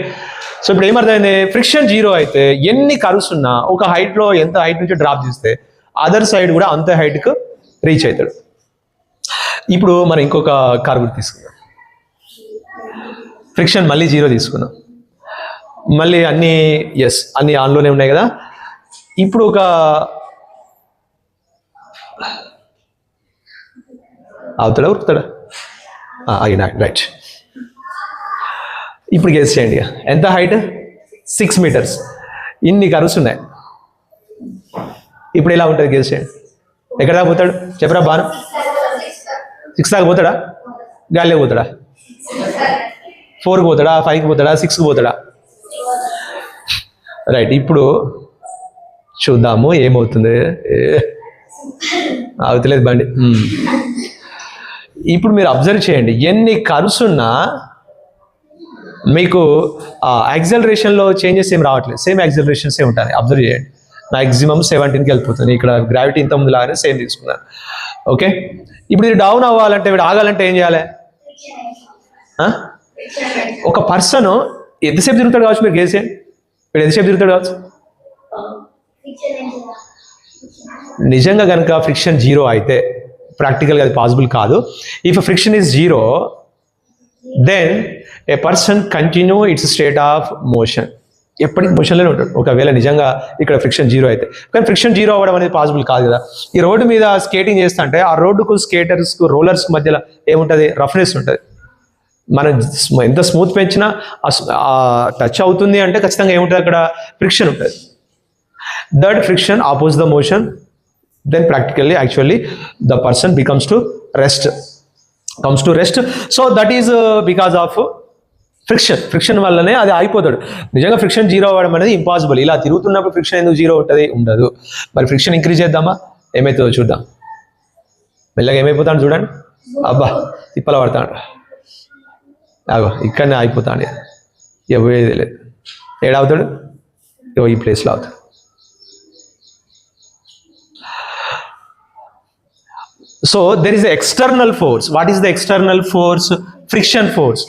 సో ఇప్పుడు ఏమర్థమైంది? ఫ్రిక్షన్ 0 అయితే ఎన్ని కర్వ్స్ ఉన్నా ఒక హైట్లో ఎంత హైట్ నుంచి డ్రాప్ చేస్తే అదర్ సైడ్ కూడా అంతే హైట్కు రీచ్ అవుతాడు. ఇప్పుడు మనం ఇంకొక కర్వ్ తీసుకుందాం. ఫ్రిక్షన్ మళ్ళీ 0 తీసుకుందాం. మళ్ళీ అన్నీ ఆన్లోనే ఉన్నాయి కదా. ఇప్పుడు ఒక అవుతాడా ఉరుకుతాడా? అయినా రైట్. ఇప్పుడు గెస్ చేయండి. ఎంత హైట్? 6 meters. ఇన్ని కర్వ్స్ ఉన్నాయి. ఇప్పుడు ఎలా ఉంటుంది గెస్ చేయండి. ఎక్కడ దాకా పోతాడు చెప్పరా? బాను 6 దాకా పోతాడా? గాలిలో పోతాడా? 4కి పోతాడా? 5కి పోతాడా? 6కి పోతాడా? రైట్. ఇప్పుడు చూద్దాము ఏమవుతుంది. అవుతలేదు బండి. ఇప్పుడు మీరు అబ్జర్వ్ చేయండి. ఎన్ని కర్వ్స్ ఉన్నా మీకు యాక్సలరేషన్లో చేంజెస్ ఏం రావట్లేదు. సేమ్ యాక్సలరేషన్సే ఉంటాయి. అబ్జర్వ్ చేయండి. మ్యాక్సిమం 17కి వెళ్ళిపోతుంది. ఇక్కడ గ్రావిటీ ఇంత ముందు లాగానే సేమ్ తీసుకున్నాను. ఓకే, ఇప్పుడు ఇది డౌన్ అవ్వాలంటే, వీడు ఆగాలంటే ఏం చేయాలి? ఒక పర్సన్ ఎంతసేపు తిరుగుతాడు కావచ్చు? మీరు గెస్ చేయండి. వీడు ఎంతసేపు తిరుగుతాడు కావచ్చు? నిజంగా కనుక ఫ్రిక్షన్ 0 అయితే ప్రాక్టికల్గా అది పాసిబుల్ కాదు. If friction is 0 then a person continue its state of motion. ఎప్పటికీ మోషన్లోనే ఉంటాడు ఒకవేళ నిజంగా ఇక్కడ ఫ్రిక్షన్ 0 అయితే. కానీ ఫ్రిక్షన్ 0 అవ్వడం అనేది పాసిబుల్ కాదు కదా. ఈ రోడ్డు మీద స్కేటింగ్ చేస్తుంటే ఆ రోడ్డుకు స్కేటర్స్కు రోలర్స్కి మధ్యలో ఏముంటుంది? రఫ్నెస్ ఉంటుంది. మనం ఎంత స్మూత్ పెంచినా టచ్ అవుతుంది అంటే ఖచ్చితంగా ఏముంటుంది? అక్కడ ఫ్రిక్షన్ ఉంటుంది. That friction oppose the motion, then practically actually the person comes to rest. So that is because of friction వల్లనే అది అయిపోతాడు. నిజంగా ఫ్రిక్షన్ 0 అవ్వడం అనేది ఇంపాసిబుల్. ఇలా తిరుగుతున్నప్పుడు ఫ్రిక్షన్ ఎందుకు 0 ఉంటుంది? ఉండదు. మరి ఫ్రిక్షన్ ఇంక్రీజ్ చేద్దామా? ఏమవుతుందో చూద్దాం. మెల్లగా ఏమైపోతాడు చూడండి. అబ్బా తిప్పల పడతాడు. అగో ఇక్కడనే అయిపోతాడు. పోయేది లేదు. ఏడవుతాడు? ఈ ప్లేస్లో అవుతాడు. So there is an external force. What is the external force? Friction force.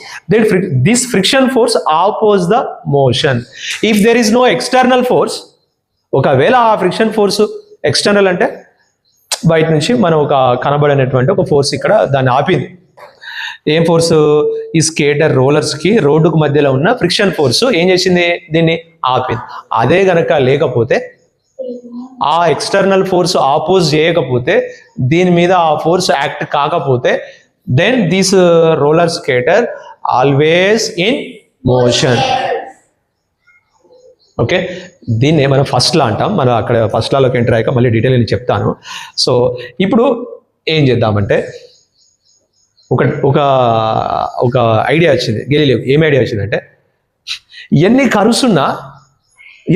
This friction force opposes the motion. If there is no external force, ఒకవేళ ఆ ఫ్రిక్షన్ ఫోర్స్ ఎక్స్టర్నల్ అంటే బయట నుంచి మనం ఒక కనబడేటువంటి ఒక ఫోర్స్ ఇక్కడ దాన్ని ఆపింది. ఏం ఫోర్సు? ఈ స్కేటర్ రోలర్స్కి రోడ్డుకు మధ్యలో ఉన్న ఫ్రిక్షన్ ఫోర్స్ ఏం చేసింది? దీన్ని ఆపింది. అదే గనక లేకపోతే, ఆ ఎక్స్టర్నల్ ఫోర్స్ ఆపోజ్ చేయకపోతే, దీని మీద ఆ ఫోర్స్ యాక్ట్ కాకపోతే, then this roller skater always in motion. Okay, దీన్ని మనం ఫస్ట్ లా అంటాం. మనం అక్కడ ఫస్ట్ లాలోకి ఎంటర్ అయ్యాక మళ్ళీ డీటెయిల్ నేను చెప్తాను. సో ఇప్పుడు ఏం చేద్దామంటే ఒక ఐడియా వచ్చింది గెలీలియో. ఏం ఐడియా వచ్చిందంటే, ఎన్ని కర్వ్స్ ఉన్నా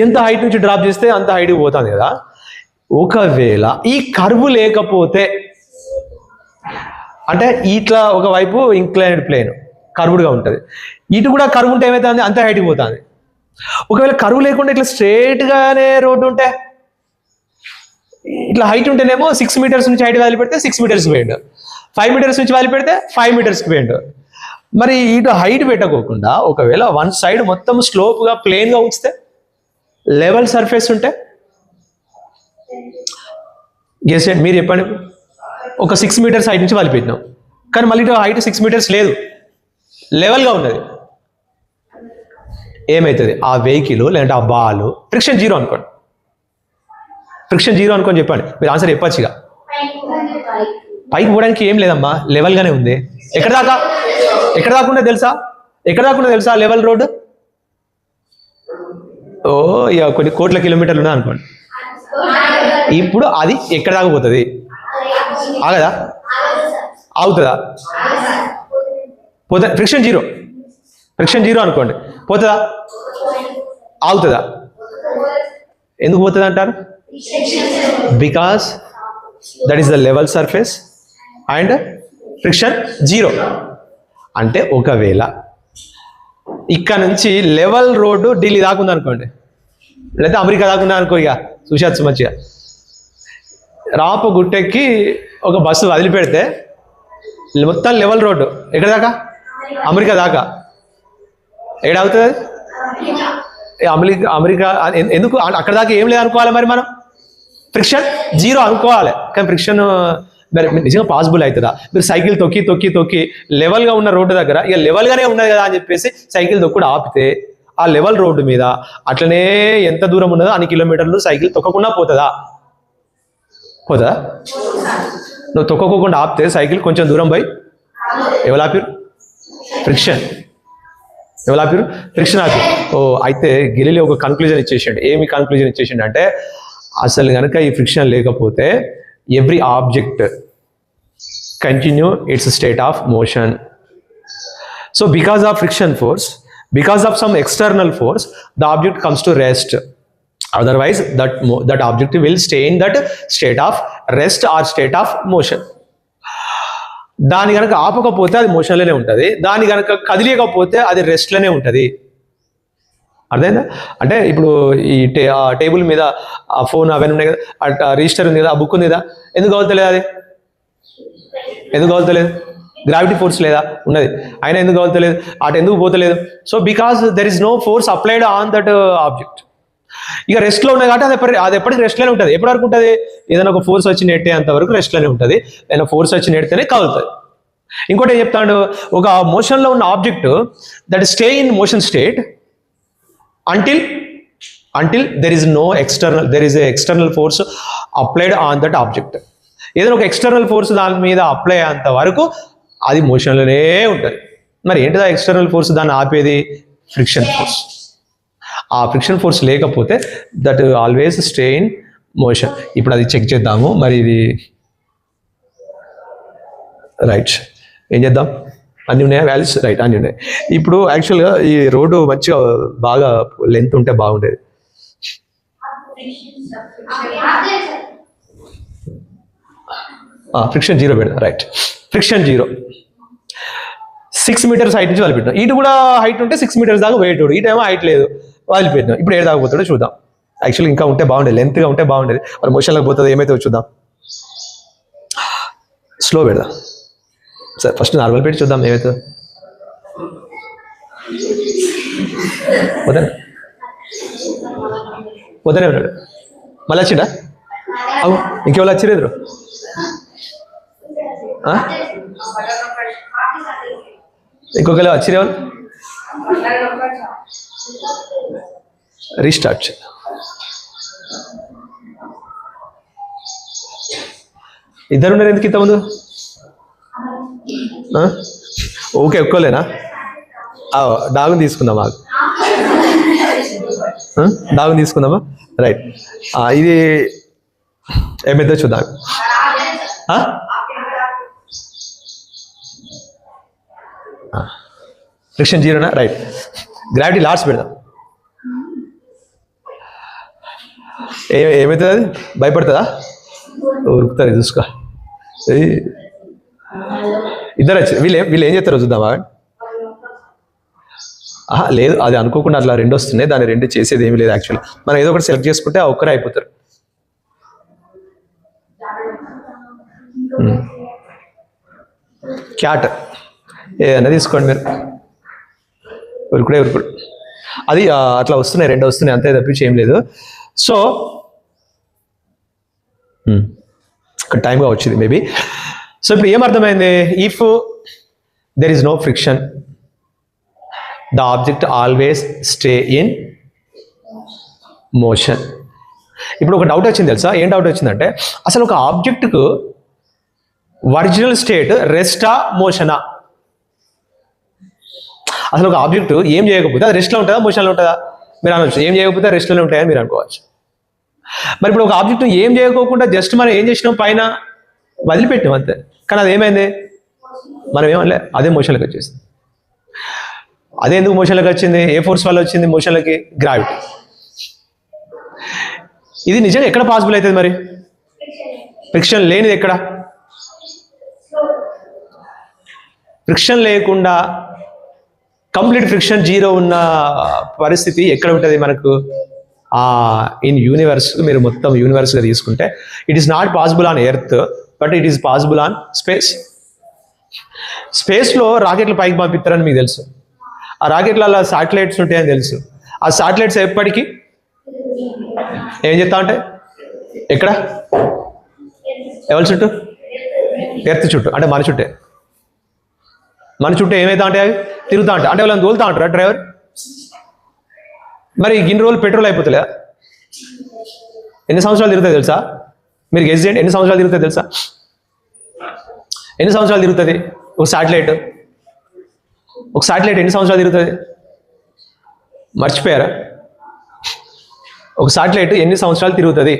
ఎంత హైట్ నుంచి డ్రాప్ చేస్తే అంత హైట్కి పోతుంది కదా. ఒకవేళ ఈ కర్వ్ లేకపోతే, అంటే ఇట్లా ఒకవైపు ఇంక్లైన్డ్ ప్లేన్ కర్వ్డ్గా ఉంటుంది, ఇటు కూడా కర్వ్ ఉంటే ఏమవుతుంది? అంత హైట్కి పోతుంది. ఒకవేళ కర్వ్ లేకుండా ఇట్లా స్ట్రేట్గానే రోడ్డు ఉంటే, ఇట్లా హైట్ ఉంటేనేమో 6 meters నుంచి హైట్ వాలి పెడితే 6 meters పోయిండు, 5 meters నుంచి వాలి పెడితే 5 meters పోయిండు. మరి ఇటు హైట్ పెట్టకోకుండా ఒకవేళ వన్ సైడ్ మొత్తం స్లోప్గా ప్లేన్గా ఉంచితే, లెవెల్ సర్ఫేస్ ఉంటే, గెస్ చేయండి. మీరు చెప్పండి. ఒక 6 meters హైట్ నుంచి వాళ్ళు పెట్టినాం, కానీ మళ్ళీ హైట్ 6 meters లేదు, లెవెల్గా ఉన్నది. ఏమవుతుంది? ఆ వెహికల్ లేదంటే ఆ బాల్ ఫ్రిక్షన్ 0 అనుకోండి. ఫ్రిక్షన్ 0 అనుకోని చెప్పండి. మీరు ఆన్సర్ చెప్పచ్చుగా. పైకి పోవడానికి ఏం లేదమ్మా, లెవెల్గానే ఉంది. ఎక్కడ దాకా ఉండే తెలుసా లెవెల్ రోడ్డు? ఇక కొన్ని కోట్ల కిలోమీటర్లు ఉన్నా అనుకోండి. ఇప్పుడు అది ఎక్కడ దాకా పోతుంది? ఆగదా? ఆగుతుందా? పోతే ఫ్రిక్షన్ 0 అనుకోండి, పోతుందా? ఆగుతుందా? ఎందుకు పోతుంది అంటారు? Because that is the level surface and friction zero. అంటే ఒకవేళ ఇక్కడ నుంచి లెవెల్ రోడ్డు ఢిల్లీ దాకా ఉందనుకోండి, లేదా అమెరికా దాకా ఉందనుకో, ఇక చూసేచ్చు మంచిగా. రాపు గుట్టెక్కి ఒక బస్సు వదిలిపెడితే మొత్తం లెవెల్ రోడ్డు ఎక్కడ దాకా? అమెరికా దాకా. ఏడాగుతుంది అది? అమెరికా ఎందుకు? అక్కడ దాకా ఏం లేదు అనుకోవాలి మరి మనం, ఫ్రిక్షన్ జీరో అనుకోవాలి. కానీ ఫ్రిక్షన్ మరి నిజంగా పాసిబుల్ అవుతుందా? మీరు సైకిల్ తొక్కి తొక్కి తొక్కి లెవెల్గా ఉన్న రోడ్డు దగ్గర ఇక లెవెల్గానే ఉన్నది కదా అని చెప్పేసి సైకిల్ తొక్కుడు ఆపితే ఆ లెవెల్ రోడ్డు మీద అట్లనే ఎంత దూరం ఉన్నదో అన్ని కిలోమీటర్లు సైకిల్ తొక్కకుండా పోతుందా? పోతుందా? నువ్వు తొక్కకుండా ఆపితే సైకిల్ కొంచెం దూరం పోయి ఎవరు ఆపిరు? ఫ్రిక్షన్. ఎవరు ఆపిరు? ఫ్రిక్షన్ ఆపిరు. ఓ అయితే గెలీలియో ఒక కన్క్లూజన్ ఇచ్చేసిండు. ఏమి కన్క్లూజన్ ఇచ్చేసిండు అంటే, అసలు కనుక ఈ ఫ్రిక్షన్ లేకపోతే every object continue its state of motion. So because of friction force, because of some external force, the object comes to rest. Otherwise that object will stay in that state of rest or state of motion. దాని కనుక ఆపకపోతే అది మోషన్లోనే ఉంటుంది, దాని కనుక కదిలేకపోతే అది రెస్ట్లోనే ఉంటుంది. అర్థమైందా? అంటే ఇప్పుడు ఈ టేబుల్ మీద ఆ ఫోన్ అవన్నీ ఉన్నాయి కదా, రిజిస్టర్ ఉంది కదా, ఆ బుక్ ఉంది కదా, ఎందుకు కదులుతలేదు? అది ఎందుకు కదులుతలేదు? గ్రావిటీ ఫోర్స్ లేదా? ఉన్నది. అయినా ఎందుకు కదులుతలేదు? అటు ఎందుకు పోతలేదు? So because there is no force applied on that object. ఇక రెస్ట్లో ఉన్నాయి కాబట్టి అది ఎప్పటికి రెస్ట్లోనే ఉంటుంది. ఎప్పటి వరకు ఉంటుంది? ఏదైనా ఒక ఫోర్స్ వచ్చి నెట్టేంత వరకు రెస్ట్లోనే ఉంటుంది. ఏదైనా ఫోర్స్ వచ్చి నెడితేనే కదులుతుంది. ఇంకోటి ఏం చెప్తాడు, ఒక మోషన్లో ఉన్న object that stay in motion state until there is a external force applied on that object. ఏదైనా ఒక ఎక్స్టర్నల్ ఫోర్స్ దాని మీద అప్లై అయ్యేంత వరకు అది మోషన్లోనే ఉంటుంది. మరి ఏంటిదా ఎక్స్టర్నల్ ఫోర్స్ దాన్ని ఆపేది? Friction force. ఆ ఫ్రిక్షన్ ఫోర్స్ లేకపోతే that always stay in motion. ఇప్పుడు అది చెక్ చేద్దాము. మరి ఇది రైట్, ఏం చేద్దాం? అన్నీ ఉన్నాయా వాల్యూస్? రైట్, అన్నీ ఉన్నాయి. ఇప్పుడు యాక్చువల్గా ఈ రోడ్డు మంచిగా బాగా లెంత్ ఉంటే బాగుండేది. ఫ్రిక్షన్ జీరో పెడదాం. Right, friction zero 6 meters height నుంచి వదిలిపెట్టినాం. ఇటు కూడా హైట్ ఉంటే 6 meters దాకా పోయేటోడు, ఇటేమో హైట్ లేదు, వదిలిపెట్టినాం. ఇప్పుడు ఏడు దాకా పోతాడో చూద్దాం. యాక్చువల్గా ఇంకా ఉంటే బాగుండేది, లెంత్గా ఉంటే బాగుండేది. మరి మోషన్లోకి పోతుంది, ఏమైతే చూద్దాం. స్లో పెడదాం. సరే, ఫస్ట్ నార్మల్ పెట్టి చూద్దాం ఏమవుతుందో. పోతేనే ఉన్నాడు. మళ్ళీ వచ్చిండా? అవు ఇంకెవరు వచ్చిరేదురు? ఇంకొకరు వచ్చిరేవాళ్ళు? రీస్టార్ట్. ఇద్దరు ఉన్నారు ఎందుకు ఇంతకుముందు? ఓకే, ఒక్కోలేనా? డాగుని తీసుకుందామా? డాగుని తీసుకుందామా? రైట్, ఇది ఏమైతే చూద్దాం. ఫ్రిక్షన్ జీరోనా? రైట్, గ్రావిటీ లాట్స్ పెడదాం. ఏమవుతుంది? అది భయపడుతుందా? ఉరుకుతుంది, చూసుకో. ఇద్దరు వచ్చి వీళ్ళు ఏం చేస్తారో చూద్దామా? లేదు, అది అనుకోకుండా అట్లా రెండు వస్తున్నాయి, దాన్ని రెండు చేసేది ఏమీ లేదు. యాక్చువల్లీ మనం ఏదో ఒకటి సెలెక్ట్ చేసుకుంటే ఆ ఒక్కరే అయిపోతారు. క్యాట్ ఏదన్నా తీసుకోండి మీరు. ఉరుకుడే ఉరుకుడు, అది అట్లా వస్తున్నాయి, రెండు వస్తున్నాయి, అంతే తప్పించి ఏం లేదు. సో ఒక టైంగా వచ్చింది మేబీ. సో ఇప్పుడు ఏమర్థమైంది? If there is no friction, the object always stay in motion. ఇప్పుడు ఒక డౌట్ వచ్చింది తెలుసా? ఏం డౌట్ వచ్చిందంటే, అసలు ఒక ఆబ్జెక్ట్కు ఒరిజినల్ స్టేట్ రెస్టా మోషనా? అసలు ఒక ఆబ్జెక్ట్ ఏం చేయకపోతే అది రెస్ట్లో ఉంటుందా మోషన్లో ఉంటుందా? మీరు అనవచ్చు ఏం చేయకపోతే రెస్ట్లోనే ఉంటాయని మీరు అనుకోవచ్చు. మరి ఇప్పుడు ఒక ఆబ్జెక్ట్ ఏం చేయకోకుండా జస్ట్ మనం ఏం చేసినాం, పైన వదిలిపెట్టాం అంతే. కానీ అది ఏమైంది? మనం ఏమనలే, అదే మోషన్లోకి వచ్చేసింది. అదే ఎందుకు మోషన్లోకి వచ్చింది? ఏ ఫోర్స్ వల్ల వచ్చింది మోషన్లకి? గ్రావిటీ. ఇది నిజంగా ఎక్కడ పాసిబుల్ అవుతుంది మరి? ఫ్రిక్షన్ లేనిది ఎక్కడ? ఫ్రిక్షన్ లేకుండా కంప్లీట్ ఫ్రిక్షన్ జీరో ఉన్న పరిస్థితి ఎక్కడ ఉంటుంది మనకు? In universe. మీరు మొత్తం యూనివర్స్గా తీసుకుంటే it is not possible on earth, but it is possible on space. స్పేస్లో రాకెట్లు పైకి పంపిస్తారని మీకు తెలుసు. ఆ రాకెట్లలో శాటిలైట్స్ ఉంటాయని తెలుసు. ఆ శాటిలైట్స్ ఎప్పటికీ ఏం చెప్తా ఉంటాయి? ఎక్కడ? ఎవరి చుట్టూ? ఎర్త్ చుట్టూ. అంటే మన చుట్టే. మన చుట్టూ ఏమైతే ఉంటాయి? అవి తిరుగుతూ ఉంటాయి. అంటే వాళ్ళని తోలుతూ ఉంటారా డ్రైవర్? మరి ఇన్ని రోజులు పెట్రోల్ అయిపోతుందా? ఎన్ని సంవత్సరాలు తిరుగుతుంది తెలుసా? మీరు గెస్ చేయండి, ఎన్ని సంవత్సరాలు తిరుగుతుంది తెలుసా? ఎన్ని సంవత్సరాలు తిరుగుతుంది ఒక శాటిలైట్? ఒక శాటిలైట్ ఎన్ని సంవత్సరాలు తిరుగుతుంది? మర్చిపోయారా? ఒక శాటిలైట్ ఎన్ని సంవత్సరాలు తిరుగుతుంది?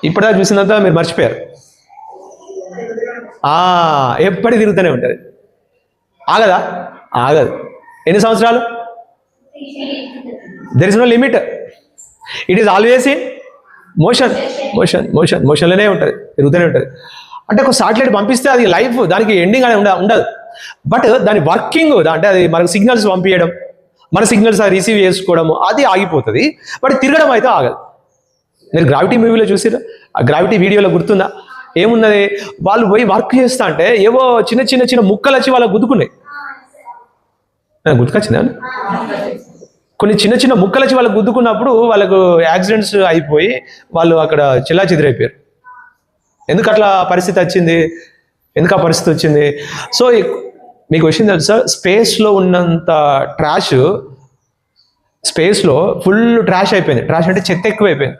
ఇప్పటిదాకా చూసినంత మీరు మర్చిపోయారు. ఎప్పటి తిరుగుతూనే ఉంటుంది. ఆగదా? ఆగదు. ఎన్ని సంవత్సరాలు? There is no limit. It is always in motion. Motion motion మోషన్లోనే ఉంటుంది, తిరుగుతూనే ఉంటుంది. అంటే ఒక శాటిలైట్ పంపిస్తే అది లైఫ్, దానికి ఎండింగ్ అనేది ఉండదు. బట్ దాని వర్కింగ్, అంటే అది మనకు సిగ్నల్స్ పంపించడం, మన సిగ్నల్స్ అది రిసీవ్ చేసుకోవడం, అది ఆగిపోతుంది. బట్ తిరగడం అయితే ఆగదు. మీరు గ్రావిటీ మూవీలో చూసిరా? ఆ గ్రావిటీ వీడియోలో గుర్తుందా? ఏమున్నది? వాళ్ళు పోయి వర్క్ చేస్తా అంటే ఏవో చిన్న చిన్న చిన్న ముక్కలు వచ్చి వాళ్ళకి గుద్దుకున్నాయి. గుర్తుకొచ్చిందా? కొన్ని చిన్న చిన్న ముక్కలు వచ్చి వాళ్ళకి గుద్దుకున్నప్పుడు వాళ్ళకు యాక్సిడెంట్స్ అయిపోయి వాళ్ళు అక్కడ చిల్లా చెదిరైపోయారు. ఎందుకు అట్లా పరిస్థితి వచ్చింది? ఎందుకు ఆ పరిస్థితి వచ్చింది? సో మీకు వచ్చింది తెలుసా? స్పేస్లో ఉన్నంత ట్రాష్, స్పేస్లో ఫుల్ ట్రాష్ అయిపోయింది. ట్రాష్ అంటే చెత్త ఎక్కువైపోయింది.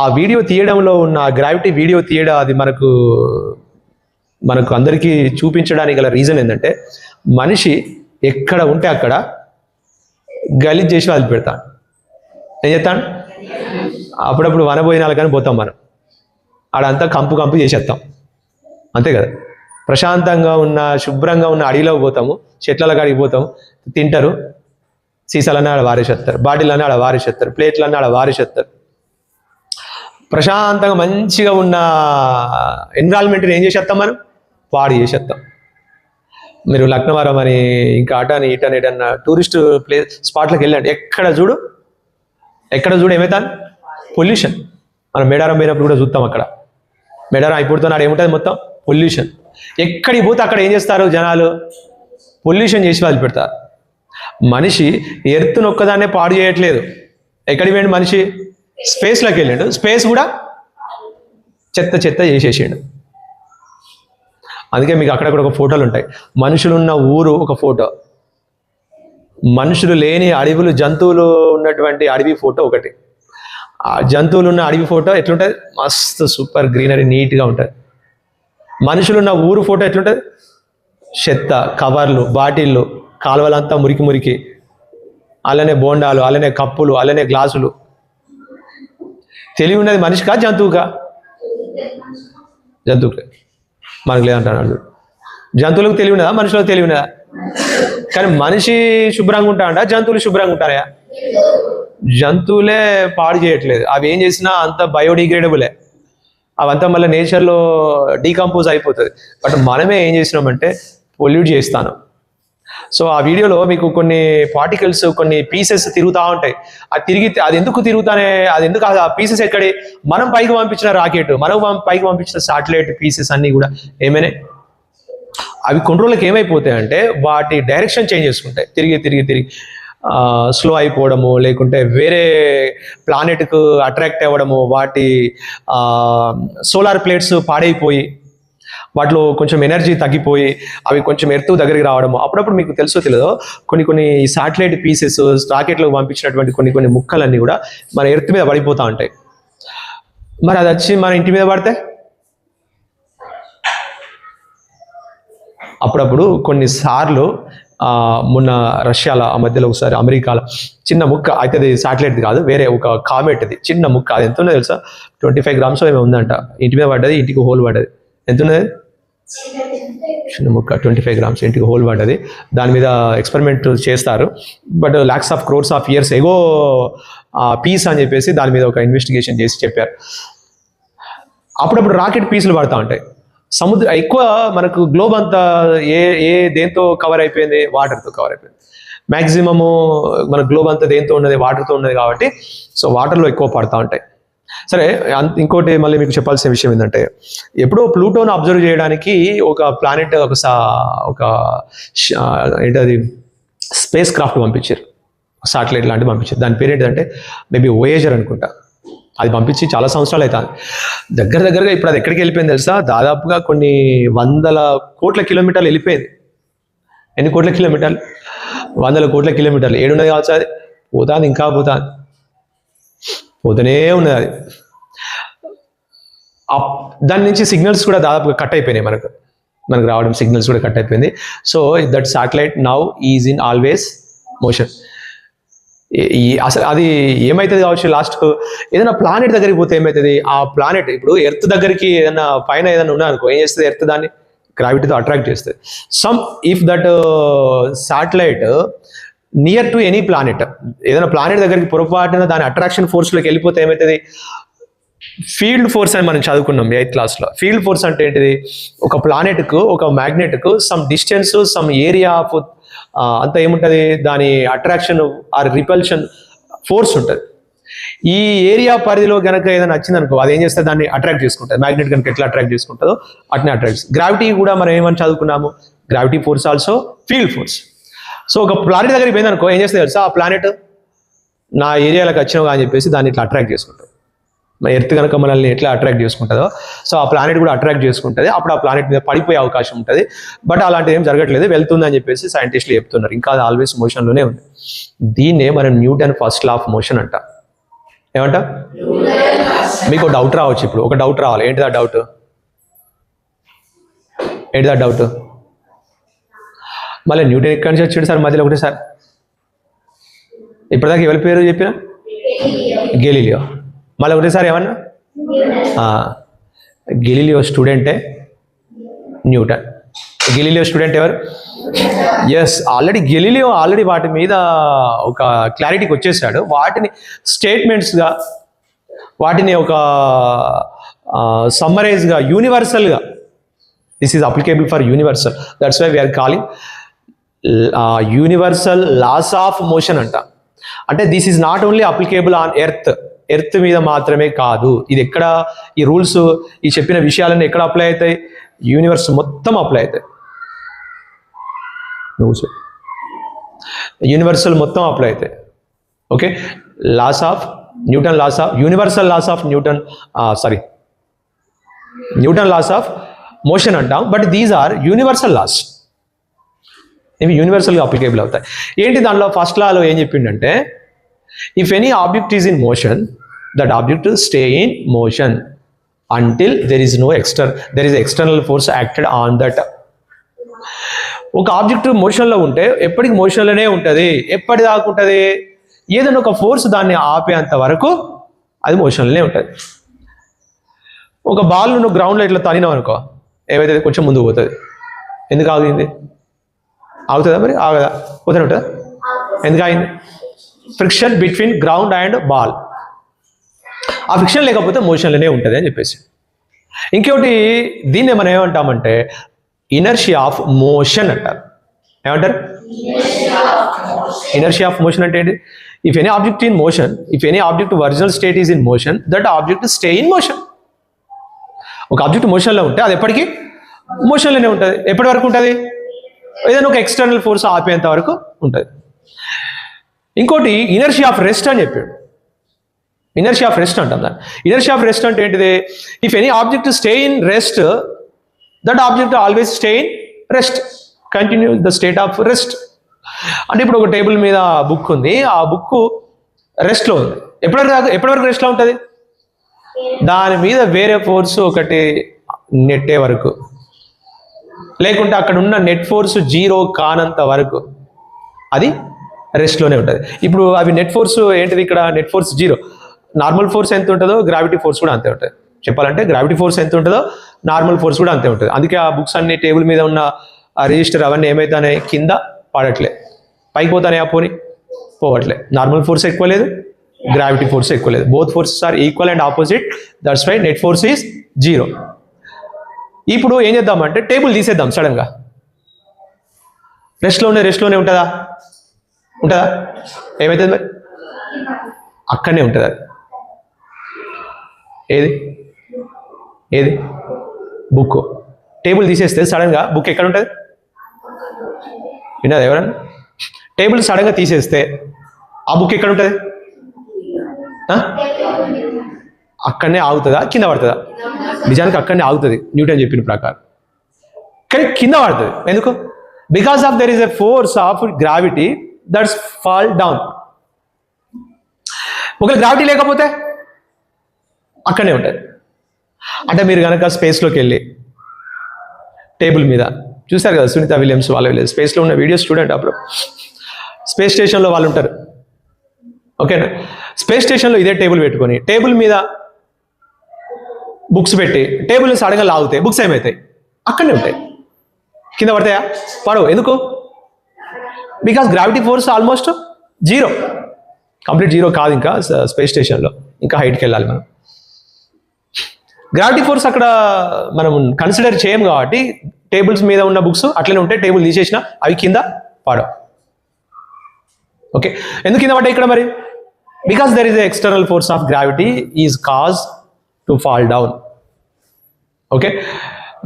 ఆ వీడియో తీయడంలో ఉన్న గ్రావిటీ వీడియో తీయడం, అది మనకు అందరికీ చూపించడానికి గల రీజన్ ఏంటంటే, మనిషి ఎక్కడ ఉంటే అక్కడ గలీజ్ చేసి వదిలి పెడతాడు. ఏం చేస్తాడు? అప్పుడప్పుడు వనభోజనాలు కానీ పోతాం మనం, ఆడంతా కంపు కంపు చేసేస్తాం, అంతే కదా? ప్రశాంతంగా ఉన్న శుభ్రంగా ఉన్న అడవిలోకి పోతాము, చెట్ల కాడికి పోతాము, తింటారు, సీసాలన్నీ ఆడ వారేసేస్తారు, బాటిళ్ళన్నీ ఆడ వారేసేస్తారు, ప్లేట్లన్నీ ఆడ వారేసేస్తారు. ప్రశాంతంగా మంచిగా ఉన్న ఎన్విరాన్మెంట్ని ఏం చేసేస్తాం మనం? పాడు చేసేస్తాం. మీరు లక్నవరం అని, ఇంకా అటని ఇటని ఏదన్నా టూరిస్ట్ స్పాట్లకు వెళ్ళండి, ఎక్కడ చూడు ఏమవుతాను? పొల్యూషన్. మనం మేడారం పోయినప్పుడు కూడా చూస్తాం, అక్కడ మేడారం అయిపోతున్నాడు ఏముంటుంది? మొత్తం పొల్యూషన్. ఎక్కడికి పోతే అక్కడ ఏం చేస్తారు జనాలు? పొల్యూషన్ చేసి వదిలిపెడతారు. మనిషి ఎర్త్ను ఒక్కదాన్నే పాడు చేయట్లేదు. ఎక్కడికి పోయిండు మనిషి? స్పేస్లోకి వెళ్ళాడు. స్పేస్ కూడా చెత్త చెత్త చేసేసాడు. అందుకే మీకు అక్కడక్కడ ఒక ఫోటోలు ఉంటాయి. మనుషులు ఉన్న ఊరు ఒక ఫోటో, మనుషులు లేని అడవులు, జంతువులు ఉన్నటువంటి అడవి ఫోటో ఒకటి. ఆ జంతువులు ఉన్న అడవి ఫోటో ఎట్లుంటుంది? మస్తు సూపర్ గ్రీనరీ, నీట్గా ఉంటుంది. మనుషులున్న ఊరు ఫోటో ఎట్లుంటుంది? చెత్త, కవర్లు, బాటిళ్ళు, కాలువలంతా మురికి మురికి, అలానే బోండాలు, అలానే కప్పులు, అలానే గ్లాసులు. తెలివి ఉన్నది మనిషికా జంతువుకా? జంతువుకే. మనకు లేదంటాడు. జంతువులకు తెలివి ఉన్నదా? మనుషులకు తెలివి ఉన్నదా? కానీ మనిషి శుభ్రంగా ఉంటాడా? జంతువులు శుభ్రంగా ఉంటాయా? జంతువులే పాడు చేయట్లేదు. అవి ఏం చేసినా అంత బయోడిగ్రేడబులే, అవంతా మళ్ళీ నేచర్లో డీకంపోజ్ అయిపోతుంది. బట్ మనమే ఏం చేసినామంటే పొల్యూట్ చేస్తాను. సో ఆ వీడియోలో మీకు కొన్ని పార్టికల్స్, కొన్ని పీసెస్ తిరుగుతూ ఉంటాయి. అది ఎందుకు తిరుగుతానే, అది ఎందుకు ఆ పీసెస్ ఎక్కడి? మనం పైకి పంపించిన రాకెట్, మనం పైకి పంపించిన శాటిలైట్ పీసెస్ అన్నీ కూడా ఏమైనాయి? అవి కంట్రోల్కి ఏమైపోతాయి అంటే వాటి డైరెక్షన్ చేంజ్ చేసుకుంటాయి. తిరిగి తిరిగి తిరిగి స్లో అయిపోవడము, లేకుంటే వేరే ప్లానెట్కు అట్రాక్ట్ అవ్వడము, వాటి సోలార్ ప్లేట్స్ పాడైపోయి వాటిలో కొంచెం ఎనర్జీ తగ్గిపోయి అవి కొంచెం ఎర్త్ దగ్గరికి రావడము. అప్పుడప్పుడు మీకు తెలుసో తెలియదో కొన్ని శాటిలైట్ పీసెస్, రాకెట్లకు పంపించినటువంటి కొన్ని ముక్కలన్నీ కూడా మన ఎర్త్ మీద పడిపోతూ ఉంటాయి. మరి అది వచ్చి మన ఇంటి మీద పడితే అప్పుడప్పుడు కొన్నిసార్లు మొన్న రష్యాలో, ఆ మధ్యలో ఒకసారి అమెరికాలో చిన్న ముక్క అయితే, అది శాటిలైట్ కాదు, వేరే ఒక కామెట్, అది చిన్న ముక్క. అది ఎంత ఉన్నది తెలుసా? 25 grams ఏమో ఉందంట. ఇంటి మీద పడ్డది, ఇంటికి హోల్ పడ్డది. ఎంత ఉన్నది? చిన్న ముక్క 25 grams ఇంటికి హోల్ పడ్డది. దాని మీద ఎక్స్పెరిమెంట్ చేస్తారు, but lakhs of crores of years ago పీస్ అని చెప్పేసి దాని మీద ఒక ఇన్వెస్టిగేషన్ చేసి చెప్పారు. అప్పుడప్పుడు రాకెట్ పీసులు పడతా ఉంటాయి. ఎక్కువ మనకు గ్లోబ్ అంతా దేంతో కవర్ అయిపోయింది, వాటర్తో కవర్ అయిపోయింది. మ్యాక్సిమము మన గ్లోబ్ అంతా దేంతో ఉన్నది, వాటర్తో ఉన్నది కాబట్టి సో వాటర్లో ఎక్కువ పడతా ఉంటాయి. సరే, ఇంకోటి మళ్ళీ మీకు చెప్పాల్సిన విషయం ఏంటంటే, ఎప్పుడో ప్లూటోను అబ్జర్వ్ చేయడానికి ఒక ప్లానెట్ ఒక ఏంటది స్పేస్ క్రాఫ్ట్ పంపించారు, సాటిలైట్ లాంటివి పంపించారు. దాని పేరు ఏంటంటే మేబీ వోయేజర్ అనుకుంటా. అది పంపించి చాలా సంవత్సరాలు అవుతుంది. దగ్గరగా ఇప్పుడు అది ఎక్కడికి వెళ్ళిపోయింది తెలుసా? దాదాపుగా కొన్ని 100 కోట్ల కిలోమీటర్లు వెళ్ళిపోయింది. ఎన్ని కోట్ల కిలోమీటర్లు? 100 కోట్ల కిలోమీటర్లు. ఏడున్నది కావచ్చు, అది పోతుంది, ఇంకా పోతూనే ఉన్నది అది. దాని నుంచి సిగ్నల్స్ కూడా దాదాపుగా కట్ అయిపోయినాయి, మనకు రావడం సిగ్నల్స్ కూడా కట్ అయిపోయింది. So that satellite now is in always motion. అసలు అది ఏమవుతుంది కావచ్చు, లాస్ట్కు ఏదైనా ప్లానెట్ దగ్గరికి పోతే ఏమవుతుంది, ఆ ప్లానెట్ ఇప్పుడు ఎర్త్ దగ్గరికి ఏదైనా పైన ఏదైనా ఉన్నా అనుకో, ఏం చేస్తుంది, ఎర్త్ దాన్ని గ్రావిటీతో అట్రాక్ట్ చేస్తుంది. If that satellite near to any planet, ఏదైనా ప్లానెట్ దగ్గరికి పొరపాటున దాని అట్రాక్షన్ ఫోర్స్లోకి వెళ్ళిపోతే ఏమవుతుంది, ఫీల్డ్ ఫోర్స్ అని మనం చదువుకున్నాం 8th క్లాస్లో. ఫీల్డ్ ఫోర్స్ అంటే ఏంటిది, ఒక ప్లానెట్కు ఒక మ్యాగ్నెట్కు some distance some area of అంతా ఏముంటుంది, దాని అట్రాక్షన్ ఆర్ రిపల్షన్ ఫోర్స్ ఉంటుంది. ఈ ఏరియా పరిధిలో కనుక ఏదైనా వచ్చిందనుకో, అది ఏం చేస్తుంది, దాన్ని అట్రాక్ట్ చేసుకుంటుంది. మ్యాగ్నెట్ కనుక ఎట్లా అట్రాక్ట్ చేసుకుంటుందో అట్నే అట్రాక్ట్. గ్రావిటీ కూడా మనం ఏమని చదువుకున్నాము, gravity force also field force. So ఒక ప్లానెట్ దగ్గరికి పోయిందనుకో, ఏం చేస్తుంది తెలుసా, ఆ ప్లానెట్ నా ఏరియాలోకి వచ్చినావు అని చెప్పేసి దాన్ని ఇట్లా అట్రాక్ట్ చేసుకుంటుంది. ఎర్త్ కనుక మనల్ని ఎట్లా అట్రాక్ట్ చేసుకుంటుందో సో ఆ ప్లానెట్ కూడా అట్రాక్ట్ చేసుకుంటుంది. అప్పుడు ఆ ప్లానెట్ మీద పడిపోయే అవకాశం ఉంటుంది. బట్ అలాంటిది ఏం జరగట్లేదు, వెళ్తుందని చెప్పేసి సైంటిస్టులు చెప్తున్నారు. ఇంకా అది ఆల్వేస్ మోషన్లోనే ఉంది. దీన్నే మనం Newton first law of motion అంట. ఏమంట? మీకు డౌట్ రావచ్చు, ఇప్పుడు ఒక డౌట్ రావాలి. ఏంటిదా డౌట్? మళ్ళీ న్యూటన్ ఎక్కడి నుంచి వచ్చాడు సార్ మధ్యలో ఒకటేసారి? ఇప్పటిదాకా ఎవరి పేరు చెప్పినా? గెలీలియో. మళ్ళీ ఒకటేసారి ఏమన్నా? గెలీలియో స్టూడెంటే న్యూటన్. గెలీలియో స్టూడెంట్ ఎవరు? ఎస్, గెలీలియో ఆల్రెడీ వాటి మీద ఒక క్లారిటీకి వచ్చేసాడు. వాటిని స్టేట్మెంట్స్గా, వాటిని ఒక సమ్మరైజ్గా, యూనివర్సల్గా, this is applicable for universal. That's why we are calling universal laws of motion అంట. అంటే this is not only applicable on earth మీద మాత్రమే కాదు. ఇది ఎక్కడ, ఈ రూల్స్, ఈ చెప్పిన విషయాలన్నీ ఎక్కడ అప్లై అవుతాయి? యూనివర్స్ మొత్తం అప్లై అవుతాయి. యూనివర్సల్ మొత్తం అప్లై అవుతాయి. Okay, Newton laws of motion అంటాం. But these are universal laws. ఇవి యూనివర్సల్గా అప్లికేబుల్ అవుతాయి. ఏంటి దానిలో ఫస్ట్ లాలో ఏం చెప్పిండంటే, if any object is in motion, that object stay in motion until there is external force acted on that. ఒక ఆబ్జెక్ట్ మోషన్లో ఉంటే ఎప్పటికి మోషన్లోనే ఉంటుంది. ఎప్పటి దాకా ఉంటుంది? ఏదైనా ఒక ఫోర్స్ దాన్ని ఆపేంత వరకు అది మోషన్లోనే ఉంటుంది. ఒక బాల్ నువ్వు గ్రౌండ్లో ఇట్లా తనినావు అనుకో, ఏవైతే కొంచెం ముందుకు పోతుంది. ఎందుకు ఆగింది? ఆగుతుందా? మరి ఆగదా? పోతూనే ఉంటుందా? ఎందుకు ఆగింది? Friction between ground and ball. ఆ ఫ్రిక్షన్ లేకపోతే మోషన్లోనే ఉంటుంది అని చెప్పేసి. ఇంకోటి, దీన్ని మనం ఏమంటామంటే ఇనర్షియా ఆఫ్ మోషన్ అంటారు. ఏమంటారు? ఇనర్షియా ఆఫ్ మోషన్ అంటే ఏంటి? If any object original state is in motion, that object stay in motion. ఒక ఆబ్జెక్ట్ మోషన్లో ఉంటే అది ఎప్పటికీ మోషన్లోనే ఉంటుంది. ఎప్పటి వరకు ఉంటుంది? ఏదైనా ఒక ఎక్స్టర్నల్ ఫోర్స్ ఆపేంత వరకు ఉంటుంది. ఇంకోటి ఇనర్షియా ఆఫ్ రెస్ట్ అని చెప్పాడు. ఇనర్షియా ఆఫ్ రెస్ట్ అంటాం దాన్ని. ఇనర్షియా ఆఫ్ రెస్ట్ అంటే ఏంటిది? If any object stay in rest, that object always stay in rest, continue the state of rest. అంటే ఇప్పుడు ఒక టేబుల్ మీద బుక్ ఉంది, ఆ బుక్ రెస్ట్లో ఉంది. ఎప్పటి వరకు రెస్ట్లో ఉంటుంది? దాని మీద వేరే ఫోర్స్ ఒకటి నెట్టే వరకు, లేకుంటే అక్కడ ఉన్న నెట్ ఫోర్స్ 0 కానంత వరకు అది రెస్ట్లోనే ఉంటుంది. ఇప్పుడు అవి నెట్ ఫోర్స్ ఏంటిది? ఇక్కడ నెట్ ఫోర్స్ 0. నార్మల్ ఫోర్స్ ఎంత ఉంటుందో గ్రావిటీ ఫోర్స్ కూడా అంతే ఉంటుంది. చెప్పాలంటే గ్రావిటీ ఫోర్స్ ఎంత ఉంటుందో నార్మల్ ఫోర్స్ కూడా అంతే ఉంటుంది. అందుకే ఆ బుక్స్ అన్ని టేబుల్ మీద ఉన్న ఆ రిజిస్టర్ అవన్నీ ఏమవుతాయి, కింద పడట్లే, పైకి పోతానే ఆ పోవట్లే. నార్మల్ ఫోర్స్ ఎక్కువ లేదు, గ్రావిటీ ఫోర్స్ ఎక్కువ లేదు. Both forces are equal and opposite, that's why net force is 0. ఇప్పుడు ఏం చేద్దామంటే టేబుల్ తీసేద్దాం సడన్గా. రెస్ట్లోనే ఉంటుందా? ఏమవుతుంది మరి? అక్కడనే ఉంటుంది అది. ఏది బుక్. టేబుల్ తీసేస్తే సడన్గా బుక్ ఎక్కడ ఉంటుంది? విన్నదా ఎవరన్నా? టేబుల్ సడన్గా తీసేస్తే ఆ బుక్ ఎక్కడ ఉంటుంది? అక్కడనే ఆగుతుందా, కింద పడుతుందా? నిజానికి అక్కడనే ఆగుతుంది న్యూటన్ చెప్పిన ప్రకారం, కానీ కింద పడుతుంది. ఎందుకు? Because of there is a force of gravity that's fall down. ఒకవేళ గ్రావిటీ లేకపోతే అక్కడనే ఉంటుంది. అంటే మీరు కనుక స్పేస్లోకి వెళ్ళి టేబుల్ మీద చూశారు కదా, సునీత విలియమ్స్ వాళ్ళ స్పేస్లో ఉన్న వీడియోస్ చూడండి. అప్పుడు స్పేస్ స్టేషన్లో వాళ్ళు ఉంటారు, ఓకేనా? స్పేస్ స్టేషన్లో ఇదే టేబుల్ పెట్టుకొని టేబుల్ మీద బుక్స్ పెట్టి టేబుల్ సడన్గా లాగుతాయి, బుక్స్ ఏమవుతాయి? అక్కడనే ఉంటాయి. కింద పడతాయా? పడవు. ఎందుకు? Because gravity force almost 0, complete 0 కాదు. ఇంకా స్పేస్ స్టేషన్లో ఇంకా హైట్కి వెళ్ళాలి మనం. గ్రావిటీ ఫోర్స్ అక్కడ మనం కన్సిడర్ చేయం కాబట్టి టేబుల్స్ మీద ఉన్న బుక్స్ అట్లనే ఉంటాయి. టేబుల్ తీసేసిన అవి కింద పడవు. ఓకే, ఎందుకు కింద పడ్డాయి ఇక్కడ మరి? Because there is a external force of gravity is cause to fall down. Okay,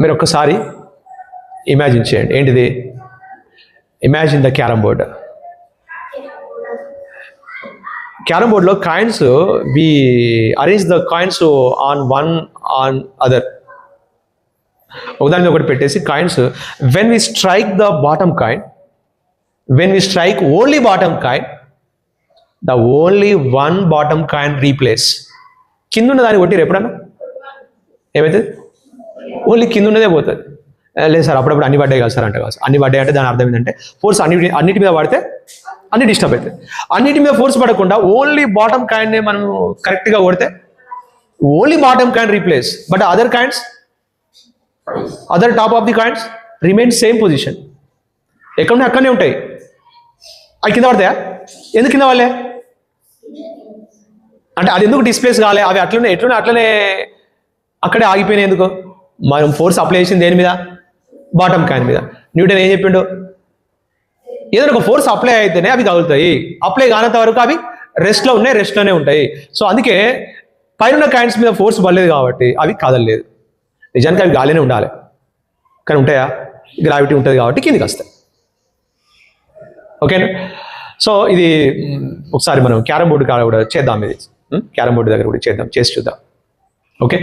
మీరు ఒక్కసారి ఇమాజిన్ చేయండి. ఏంటిది? Imagine the carrom board. Carrom బోర్డ్లో coins, we arrange the coins on other, ఒకదాని మీద ఒకటి పెట్టేసి coins. When we strike the bottom coin, when we strike only bottom coin, the only one bottom coin replace. కింద ఉన్న దాన్ని కొట్టిరు ఎప్పుడన్నా ఏమవుతుంది? ఓన్లీ కింద ఉన్నదే పోతుంది. లేదు సార్ అప్పుడప్పుడు అన్ని పడ్డాయి కదా సార్ అంటే, కాదు. అన్ని పడ్డాయి అంటే దాని అర్థం ఏంటంటే ఫోర్స్ అన్నిటి మీద పడితే అన్ని డిస్టర్బ్ అవుతాయి. అన్నిటి మీద ఫోర్స్ పడకుండా ఓన్లీ బాటమ్ కాయిన్నే మనం కరెక్ట్గా కొడితే only bottom coin replace, but other coins, other top of the coins remain same position. ఎక్కడున్నాయి అక్కడనే ఉంటాయి. అవి కింద పడతాయా? ఎందుకు కింద వాళ్ళే అంటే అది ఎందుకు డిస్ప్లేస్ కాలే? అవి అట్లనే అక్కడే ఆగిపోయినాయి. ఎందుకు? మనం ఫోర్స్ అప్లై చేసింది దేని మీద? బాటమ్ కాయిన్ మీద. న్యూటన్ ఏం చెప్పిండు? ఏదైనా ఒక ఫోర్స్ అప్లై అయితేనే అవి కదులుతాయి, అప్లై కానంత వరకు అవి రెస్ట్లోనే ఉంటాయి. సో అందుకే పైన కాయిన్స్ మీద ఫోర్స్ పడలేదు కాబట్టి అవి కదలలేదు. నిజానికి అవి గాలినే ఉండాలి, కానీ ఉంటాయా? గ్రావిటీ ఉంటుంది కాబట్టి కిందికి వస్తాయి. ఓకేనా? సో ఇది ఒకసారి మనం క్యారమ్ బోర్డు కాడ కూడా చేద్దాం. ఇది క్యారమ్ బోర్డు దగ్గర కూడా చేసి చూద్దాం. ఓకే.